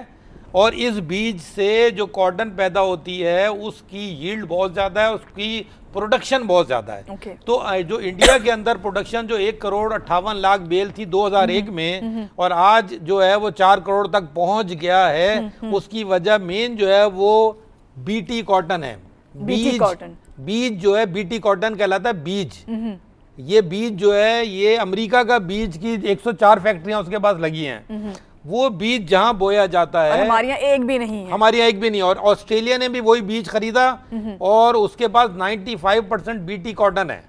और इस बीज से जो कॉटन पैदा होती है उसकी यील्ड बहुत ज्यादा है, उसकी प्रोडक्शन बहुत ज्यादा है। तो जो इंडिया के अंदर प्रोडक्शन जो 1,58,00,000 बेल थी 2001 में, और आज जो है वो 4 करोड़ तक पहुंच गया है, उसकी वजह मेन जो है वो बीटी कॉटन है। बीज जो है बीटी कॉटन कहलाता है बीज। ये बीज जो है ये अमेरिका का बीज की 104 फैक्ट्रियां उसके पास लगी हैं। वो बीज जहां बोया जाता है, हमारे यहाँ एक भी नहीं है, हमारे यहाँ एक भी नहीं। और ऑस्ट्रेलिया ने भी वही बीज खरीदा और उसके पास 95% बीटी कॉटन है।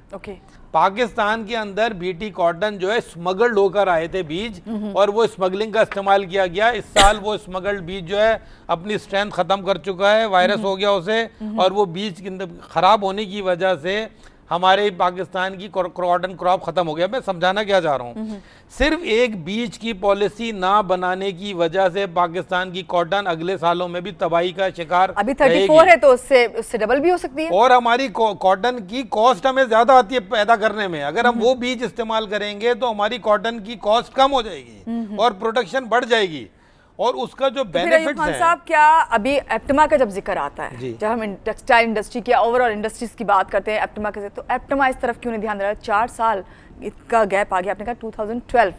पाकिस्तान के अंदर बीटी कॉटन जो है स्मगल्ड होकर आए थे बीज, और वो स्मगलिंग का इस्तेमाल किया गया। इस साल वो स्मगल्ड बीज जो है अपनी स्ट्रेंथ खत्म कर चुका है, वायरस हो गया उसे, और वो बीज खराब होने की वजह से हमारे पाकिस्तान की कॉटन क्रॉप खत्म हो गया। मैं समझाना क्या चाह रहा हूँ, सिर्फ एक बीज की पॉलिसी ना बनाने की वजह से पाकिस्तान की कॉटन अगले सालों में भी तबाही का शिकार। अभी 34 है तो उससे डबल भी हो सकती है। और हमारी कॉटन की कॉस्ट हमें ज्यादा आती है पैदा करने में। अगर हम वो बीज इस्तेमाल करेंगे तो हमारी कॉटन की कॉस्ट कम हो जाएगी और प्रोडक्शन बढ़ जाएगी। और उसका जो बेनिफिट्स है साहब, क्या अभी एप्टमा का जब जिक्र आता है, जब हम टेक्सटाइल इंडस्ट्री की ओवरऑल इंडस्ट्रीज की बात करते हैं एप्टमा के, तो एप्टमा इस तरफ क्यों नहीं ध्यान दे रहा है? 4 साल का गैप आ गया। आपने कहा 2012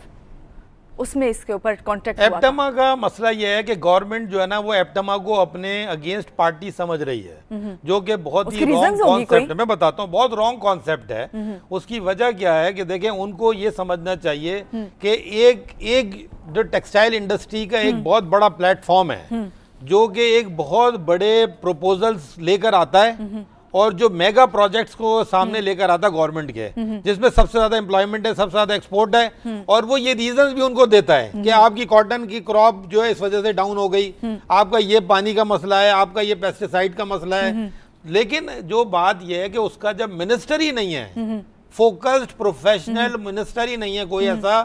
उसमें इसके ऊपर कॉन्ट्रैक्ट हुआ था। एप्टमा का मसला यह है कि गवर्नमेंट जो है ना वो एप्टमा को अपने अगेंस्ट पार्टी समझ रही है, जो कि बहुत ही रॉन्ग कॉन्सेप्ट है। मैं बताता हूँ, बहुत रॉन्ग कॉन्सेप्ट है। उसकी वजह क्या है कि देखें, उनको ये समझना चाहिए कि एक जो टेक्सटाइल इंडस्ट्री का एक बहुत बड़ा प्लेटफॉर्म है, जो कि एक बहुत बड़े प्रपोजल्स लेकर आता है और जो मेगा प्रोजेक्ट्स को सामने लेकर आता गवर्नमेंट के, जिसमें सबसे ज्यादा एम्प्लॉयमेंट है, सबसे ज्यादा एक्सपोर्ट है, और वो ये रीजंस भी उनको देता है कि आपकी कॉटन की क्रॉप जो है इस वजह से डाउन हो गई, आपका ये पानी का मसला है, आपका ये पेस्टिसाइड का मसला है। लेकिन जो बात यह है कि उसका जब मिनिस्टर ही नहीं है, फोकस्ड प्रोफेशनल मिनिस्टर ही नहीं है कोई ऐसा,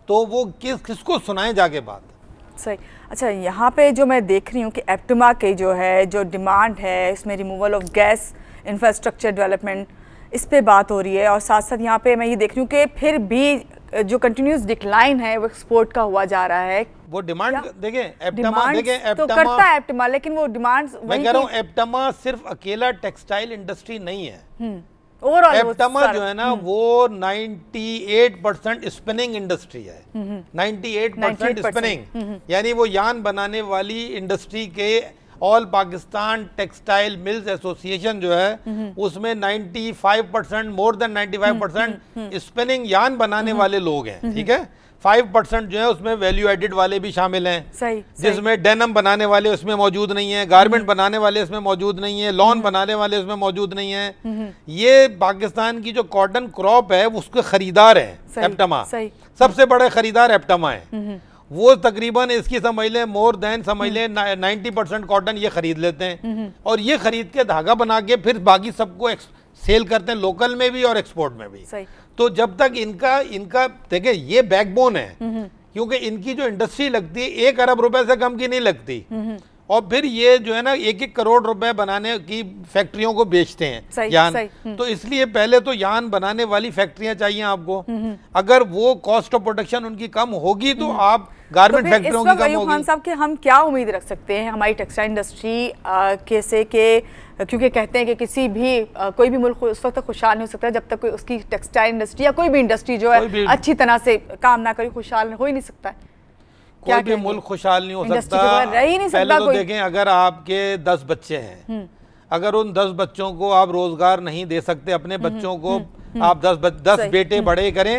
तो वो किसको सुनाए जाके बात। सही। अच्छा, यहाँ पे जो मैं देख रही हूँ कि एप्टमा के जो है जो डिमांड है, इसमें removal of gas infrastructure development, इस पे बात हो रही है, और साथ साथ यहाँ पे मैं ये देख रही हूँ कि फिर भी जो कंटिन्यूस डिक्लाइन है वो एक्सपोर्ट का हुआ जा रहा है। वो डिमांड देखें, एप्टमा तो करता है एप्टमा, लेकिन वो डिमांड्स, मैं कह रहा हूँ एप्टमा सिर्फ अकेला टेक्सटाइल इंडस्ट्री नहीं है। ओवरऑल एप्टमा जो है ना वो 98% स्पिनिंग इंडस्ट्री है। 98% स्पिनिंग, यानी वो यान बनाने वाली इंडस्ट्री के all Pakistan textile mills association जो है उसमें 95%, मोर देन 95% स्पिनिंग यान बनाने वाले लोग हैं। ठीक है, 5% जो है उसमें वैल्यू एडिड वाले भी शामिल हैं, सही, जिसमें डेनम बनाने वाले उसमें मौजूद नहीं है, गारमेंट बनाने वाले उसमें मौजूद नहीं है, लॉन बनाने वाले उसमें मौजूद नहीं है। ये पाकिस्तान की जो कॉटन क्रॉप है उसके खरीदार है एप्टमा, सबसे बड़े खरीदार एप्टमा है। वो तकरीबन इसकी समझ लें मोर देन समझ लें 90% कॉटन ये खरीद लेते हैं और ये खरीद के धागा बना के फिर बाकी सबको सेल करते हैं, लोकल में भी और एक्सपोर्ट में भी। तो जब तक इनका देखिए ये बैकबोन है, क्योंकि इनकी जो इंडस्ट्री लगती है 1 अरब रुपए से कम की नहीं लगती, और फिर ये जो है ना 1-1 करोड़ रुपए बनाने की फैक्ट्रियों को बेचते हैं यान। तो इसलिए पहले तो यान बनाने वाली फैक्ट्रियां चाहिए आपको। अगर वो कॉस्ट ऑफ प्रोडक्शन उनकी कम होगी तो आप गारमेंट फैक्ट्रियों की कम होगी। खान साहब कि हम क्या उम्मीद रख सकते हैं हमारी टेक्सटाइल इंडस्ट्री कैसे के, क्योंकि कहते हैं कि किसी भी कोई भी मुल्क उस वक्त तक खुशहाल नहीं हो सकता जब तक कोई उसकी टेक्सटाइल इंडस्ट्री या कोई भी इंडस्ट्री जो है अच्छी तरह से काम ना करे, खुशहाल हो ही नहीं सकता है। कोई भी मुल्क खुशहाल नहीं हो सकता। पहले तो देखें, अगर आपके 10 बच्चे हैं, अगर उन 10 बच्चों को आप रोजगार नहीं दे सकते, अपने बच्चों को आप 10 बेटे बड़े करें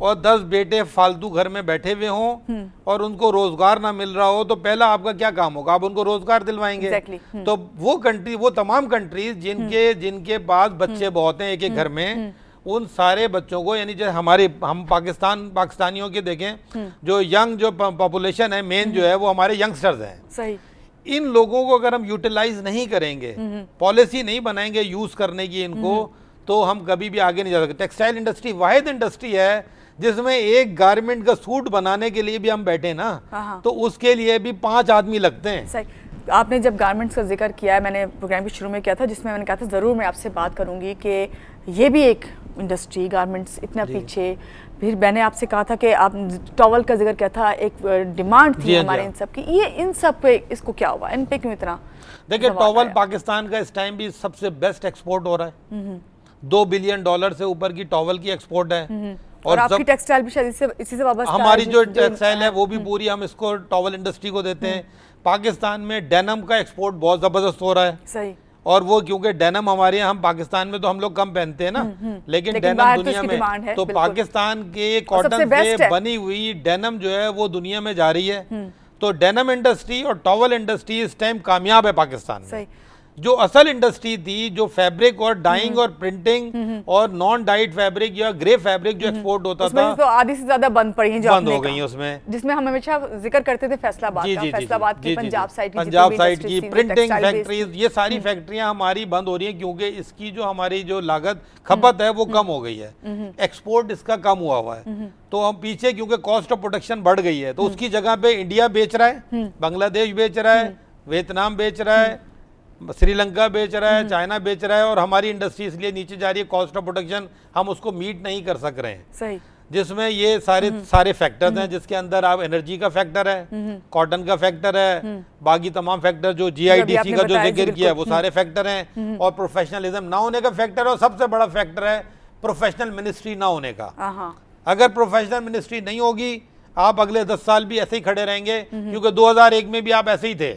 और 10 बेटे फालतू घर में बैठे हुए हों और उनको रोजगार ना मिल रहा हो, तो पहला आपका क्या काम होगा? आप उनको रोजगार दिलवाएंगे। तो वो कंट्री, वो तमाम कंट्रीज जिनके पास बच्चे बहुत हैं एक-एक घर में, उन सारे बच्चों को, यानी जैसे हम पाकिस्तानियों के देखें, जो यंग जो पॉपुलेशन है मेन जो है वो हमारे यंगस्टर्स हैं। सही। इन लोगों को अगर हम यूटिलाइज नहीं करेंगे, पॉलिसी नहीं बनाएंगे यूज करने की इनको, तो हम कभी भी आगे नहीं जा सकते। टेक्सटाइल इंडस्ट्री वाहिद इंडस्ट्री है जिसमें एक गारमेंट का सूट बनाने के लिए भी हम बैठे ना, तो उसके लिए भी 5 आदमी लगते हैं। सही। आपने जब गारमेंट्स का जिक्र किया है, मैंने प्रोग्राम के शुरू में किया था, जिसमें मैंने कहा था ज़रूर मैं आपसे बात करूंगी कि ये भी एक इंडस्ट्री, गारमेंट्स इतना पीछे। फिर मैंने आपसे कहा था कि आप टॉवल का जिक्र किया था, एक डिमांड थी हमारे इन सब की, ये इन सब पे इसको क्या हुआ, इन पे क्यों इतना? देखिए, टॉवल पाकिस्तान का इस टाइम भी सबसे बेस्ट एक्सपोर्ट हो रहा है। $2 बिलियन से ऊपर की टॉवल की एक्सपोर्ट है। और आपकी टेक्सटाइल भी शायद इसी से वाबस्ता है। हमारी जो टेक्सटाइल है वो भी पूरी हम इसको टॉवल इंडस्ट्री को देते हैं। पाकिस्तान में डेनम का एक्सपोर्ट बहुत जबरदस्त हो रहा है। सही। और वो क्योंकि डेनम हमारे यहाँ, हम पाकिस्तान में तो हम लोग कम पहनते हैं ना, लेकिन डेनम दुनिया में, तो पाकिस्तान के कॉटन से बनी हुई डेनम जो है वो दुनिया में जा रही है। तो डेनम इंडस्ट्री और टॉवल इंडस्ट्री इस टाइम कामयाब है पाकिस्तान में। जो असल इंडस्ट्री थी, जो फैब्रिक और डाइंग और प्रिंटिंग और नॉन डाइड फैब्रिक या ग्रे फैब्रिक जो एक्सपोर्ट होता था, तो आधी से ज्यादा बंद पड़ी हैं, बंद हो गई हैं उसमें, जिसमें हम हमेशा जिक्र करते थे फैसलाबाद का, फैसलाबाद की, पंजाब साइड की प्रिंटिंग फैक्ट्रीज, ये सारी फैक्ट्रियां हमारी बंद हो रही हैं क्योंकि इसकी जो हमारी जो लागत खपत है वो कम हो गई है, एक्सपोर्ट इसका कम हुआ है। तो हम पीछे, क्योंकि कॉस्ट ऑफ प्रोडक्शन बढ़ गई है, तो उसकी जगह पे इंडिया बेच रहा है, बांग्लादेश बेच रहा है, वियतनाम बेच रहा है, श्रीलंका बेच रहा है, चाइना बेच रहा है, और हमारी इंडस्ट्री इसलिए नीचे जा रही है, कॉस्ट ऑफ प्रोडक्शन हम उसको मीट नहीं कर सक रहे हैं। सही। जिसमें ये सारे फैक्टर्स हैं, जिसके अंदर आप एनर्जी का फैक्टर है, कॉटन का फैक्टर है, बाकी तमाम फैक्टर जो GIDC का जो जिक्र किया है वो सारे फैक्टर हैं, और प्रोफेशनलिज्म ना होने का फैक्टर है, और सबसे बड़ा फैक्टर है प्रोफेशनल मिनिस्ट्री ना होने का। अगर प्रोफेशनल मिनिस्ट्री नहीं होगी, आप अगले 10 साल भी ऐसे ही खड़े रहेंगे, क्योंकि 2001 में भी आप ऐसे ही थे।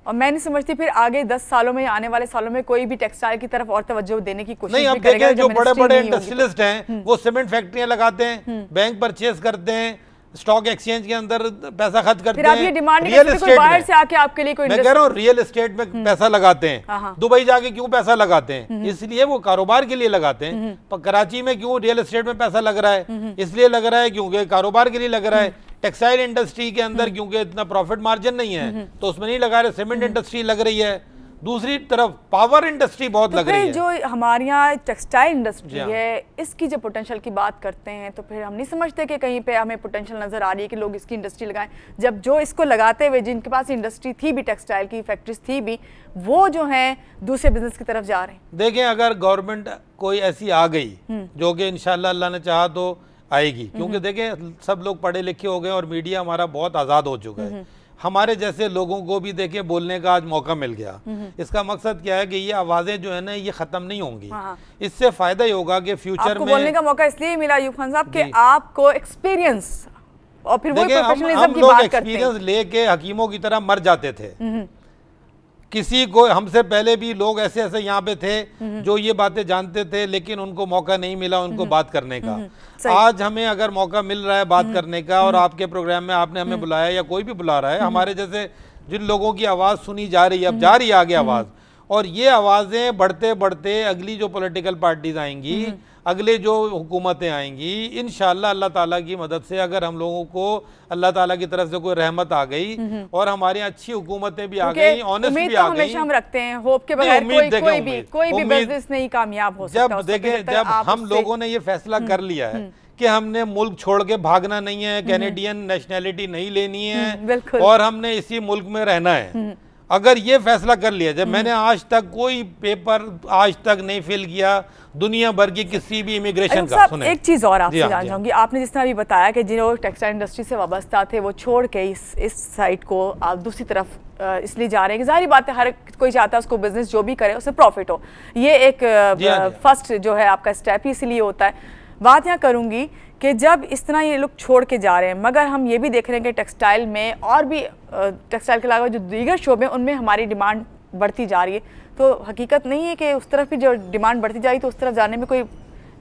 और मैं नहीं समझती फिर आगे 10 सालों में, आने वाले सालों में कोई भी टेक्सटाइल की तरफ और तवज्जो देने की कोशिश नहीं। अब देखें, जो बड़े बड़े इंडस्ट्रियलिस्ट हैं वो सीमेंट फैक्ट्रियां लगाते हैं, बैंक परचेज करते हैं, स्टॉक एक्सचेंज के अंदर पैसा खर्च करते हैं, रियल एस्टेट बाहर से आके आपके लिए कोई, मैं कह रहा हूँ रियल एस्टेट में पैसा लगाते हैं। दुबई जाके क्यों पैसा लगाते हैं? इसलिए वो कारोबार के लिए लगाते हैं। पर कराची में क्यों रियल एस्टेट में पैसा लग रहा है? इसलिए लग रहा है क्योंकि कारोबार के लिए लग रहा है। टेक्सटाइल इंडस्ट्री के अंदर क्योंकि इतना प्रॉफिट मार्जिन नहीं है तो उसमें नहीं लगा रहे, सीमेंट इंडस्ट्री लग रही है, दूसरी तरफ पावर इंडस्ट्री बहुत लग रही है। जो हमारे यहाँ टेक्सटाइल इंडस्ट्री है, इसकी जब पोटेंशियल की बात करते हैं तो फिर हम नहीं समझते कि कहीं पे हमें पोटेंशियल नजर आ रही है कि लोग इसकी इंडस्ट्री लगाएं, जब जो इसको लगाते हुए जिनके पास इंडस्ट्री थी भी, टेक्सटाइल की फैक्ट्रीज थी भी, वो जो है दूसरे बिजनेस की तरफ जा रहे हैं। देखें, अगर गवर्नमेंट कोई ऐसी आ गई जो कि इंशाल्लाह अल्लाह ने चाहा तो आएगी, क्योंकि देखें सब लोग पढ़े लिखे हो गए और मीडिया हमारा बहुत आज़ाद हो चुका है, हमारे जैसे लोगों को भी देखें बोलने का आज मौका मिल गया। इसका मकसद क्या है कि ये आवाज़ें जो है ना ये ख़त्म नहीं होंगी, इससे फ़ायदा ही होगा कि फ्यूचर में बोलने का मौका इसलिए मिला अयूब खान साहब कि आपको एक्सपीरियंस, और फिर वो प्रोफेशनलिज्म की बात करते हैं। एक्सपीरियंस लेके हकीमों की तरह मर जाते थे, किसी को, हमसे पहले भी लोग ऐसे ऐसे यहाँ पे थे जो ये बातें जानते थे, लेकिन उनको मौका नहीं मिला उनको बात करने का। आज हमें अगर मौका मिल रहा है बात करने का, और आपके प्रोग्राम में आपने हमें बुलाया या कोई भी बुला रहा है, हमारे जैसे जिन लोगों की आवाज़ सुनी जा रही है, अब जा रही है आगे आवाज़, और ये आवाज़ें बढ़ते बढ़ते अगली जो पॉलिटिकल पार्टीज आएंगी, अगले जो हुकूमतें आएंगी, इंशाअल्लाह अल्लाह ताला की मदद से, अगर हम लोगों को अल्लाह ताला की तरफ से कोई रहमत आ गई और हमारी अच्छी हुकूमतें भी आ गई, ऑनेस्ट भी आ गई, हम रखते हैं होप के बगैर कोई भी बिजनेस नहीं कामयाब हो सकता। जब देखें, जब हम लोगों ने ये फैसला कर लिया है कि हमने मुल्क छोड़ के भागना नहीं है, कैनेडियन नेशनैलिटी नहीं लेनी है, और हमने इसी मुल्क में रहना है, अगर ये फैसला कर लिया, जब मैंने आज तक कोई पेपर आज तक नहीं फिल किया दुनिया भर की किसी भी इमिग्रेशन का। सुने, एक चीज और आपसे जानना चाहूंगी, आपने जिस तरह भी बताया कि जो टेक्सटाइल इंडस्ट्री से वाबस्ता थे वो छोड़ के इस साइड को आप दूसरी तरफ इसलिए जा रहे हैं कि जाहिर बात है हर कोई चाहता है उसको बिजनेस जो भी करे उससे प्रॉफिट हो, ये एक फर्स्ट जो है आपका स्टेप ही इसलिए होता है। बात यहाँ करूंगी कि जब इस तरह ये लोग छोड़ के जा रहे हैं, मगर हम ये भी देख रहे हैं कि टेक्सटाइल में और भी टेक्सटाइल के अलावा जो दीगर शोबे उनमें हमारी डिमांड बढ़ती जा रही है, तो हकीकत नहीं है कि उस तरफ भी जो डिमांड बढ़ती जा रही है तो उस तरफ जाने में कोई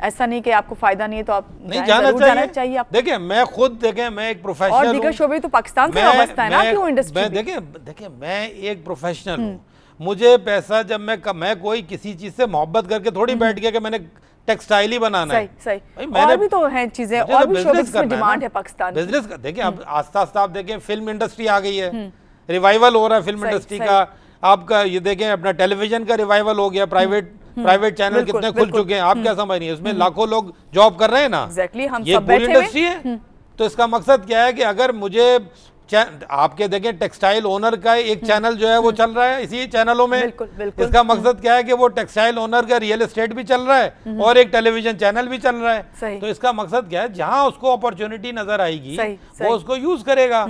ऐसा नहीं कि आपको फायदा नहीं है तो आप नहीं जाना चाहिए आप। देखिए मैं खुद मैं एक प्रोफेशनल और दीगर शोबे तो पाकिस्तान से वाबस्ता है ना, क्यों इंडस्ट्री। देखिए मैं एक प्रोफेशनल हूँ, मुझे पैसा जब मैं कोई किसी चीज से मोहब्बत करके थोड़ी बैठ गया कि मैंने टेक्सटाइल ही बनाना है। सही और भी तो हैं चीजें, और भी शोबिज़ में डिमांड है पाकिस्तान बिजनेस का। देखिए अब आस्ता आस्ता आप देखें फिल्म इंडस्ट्री आ गई है, रिवाइवल हो रहा है फिल्म इंडस्ट्री का। आपका ये देखें अपना टेलीविजन का रिवाइवल हो गया, प्राइवेट चैनल कितने खुल चुके हैं, आप क्या समझ रही हैं, उसमें लाखों लोग जॉब कर रहे हैं ना। ये पूरी इंडस्ट्री है। तो इसका मकसद क्या है कि अगर मुझे आपके देखें टेक्सटाइल ओनर का एक चैनल जो है वो चल रहा है इसी चैनलों में, इसका मकसद क्या है कि वो टेक्सटाइल ओनर का रियल एस्टेट भी चल रहा है और एक टेलीविजन चैनल भी चल रहा है। तो इसका मकसद क्या है, जहां उसको अपॉर्चुनिटी नजर आएगी वो उसको यूज करेगा।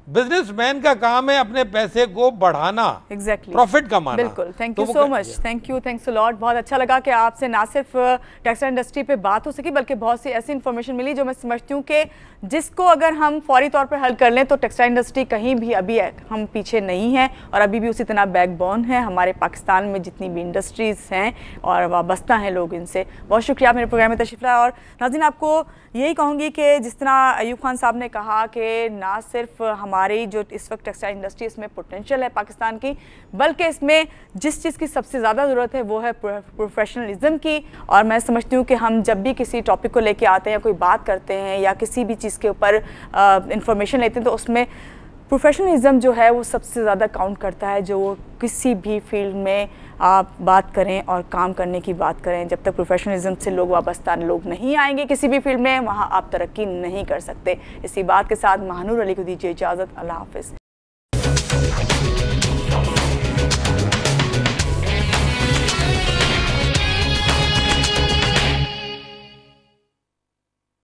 बिजनेसमैन का काम है अपने पैसे को बढ़ाना, प्रॉफिट कमाना। बिल्कुल, thank you so much, thanks a lot. बहुत अच्छा लगा कि आपसे ना सिर्फ टेक्सटाइल इंडस्ट्री पे बात हो सकी बल्कि बहुत सी ऐसी इन्फॉर्मेशन मिली जो मैं समझती हूँ कि जिसको अगर हम फौरी तौर पर हल कर लें तो टेक्सटाइल इंडस्ट्री कहीं भी अभी हम पीछे नहीं हैं और अभी भी उसी तरह बैकबोन है हमारे पाकिस्तान में जितनी भी इंडस्ट्रीज़ हैं और वाबस्ता हैं लोग इनसे। बहुत शुक्रिया मेरे प्रोग्राम में तशरीफ़ लाया। और नाज़रीन आपको यही कहूँगी कि जिस तरह अयूब खान साहब ने कहा कि ना सिर्फ हमारी जो इस वक्त टेक्सटाइल इंडस्ट्री इसमें पोटेंशियल है पाकिस्तान की, बल्कि इसमें जिस चीज़ की सबसे ज़्यादा ज़रूरत है वो है प्रोफेशनलिज्म की। और मैं समझती हूँ कि हम जब भी किसी टॉपिक को लेके आते हैं या कोई बात करते हैं या किसी भी चीज़ के ऊपर इंफॉर्मेशन लेते हैं तो उसमें प्रोफेशनलिज्म जो है वो सबसे ज़्यादा काउंट करता है। जो वो किसी भी फील्ड में आप बात करें और काम करने की बात करें, जब तक प्रोफेशनलिज्म से लोग वाबस्ता लोग नहीं आएंगे किसी भी फील्ड में, वहाँ आप तरक्की नहीं कर सकते। इसी बात के साथ महानूर अली को दीजिए इजाज़त। अल्लाह हाफ़िज़।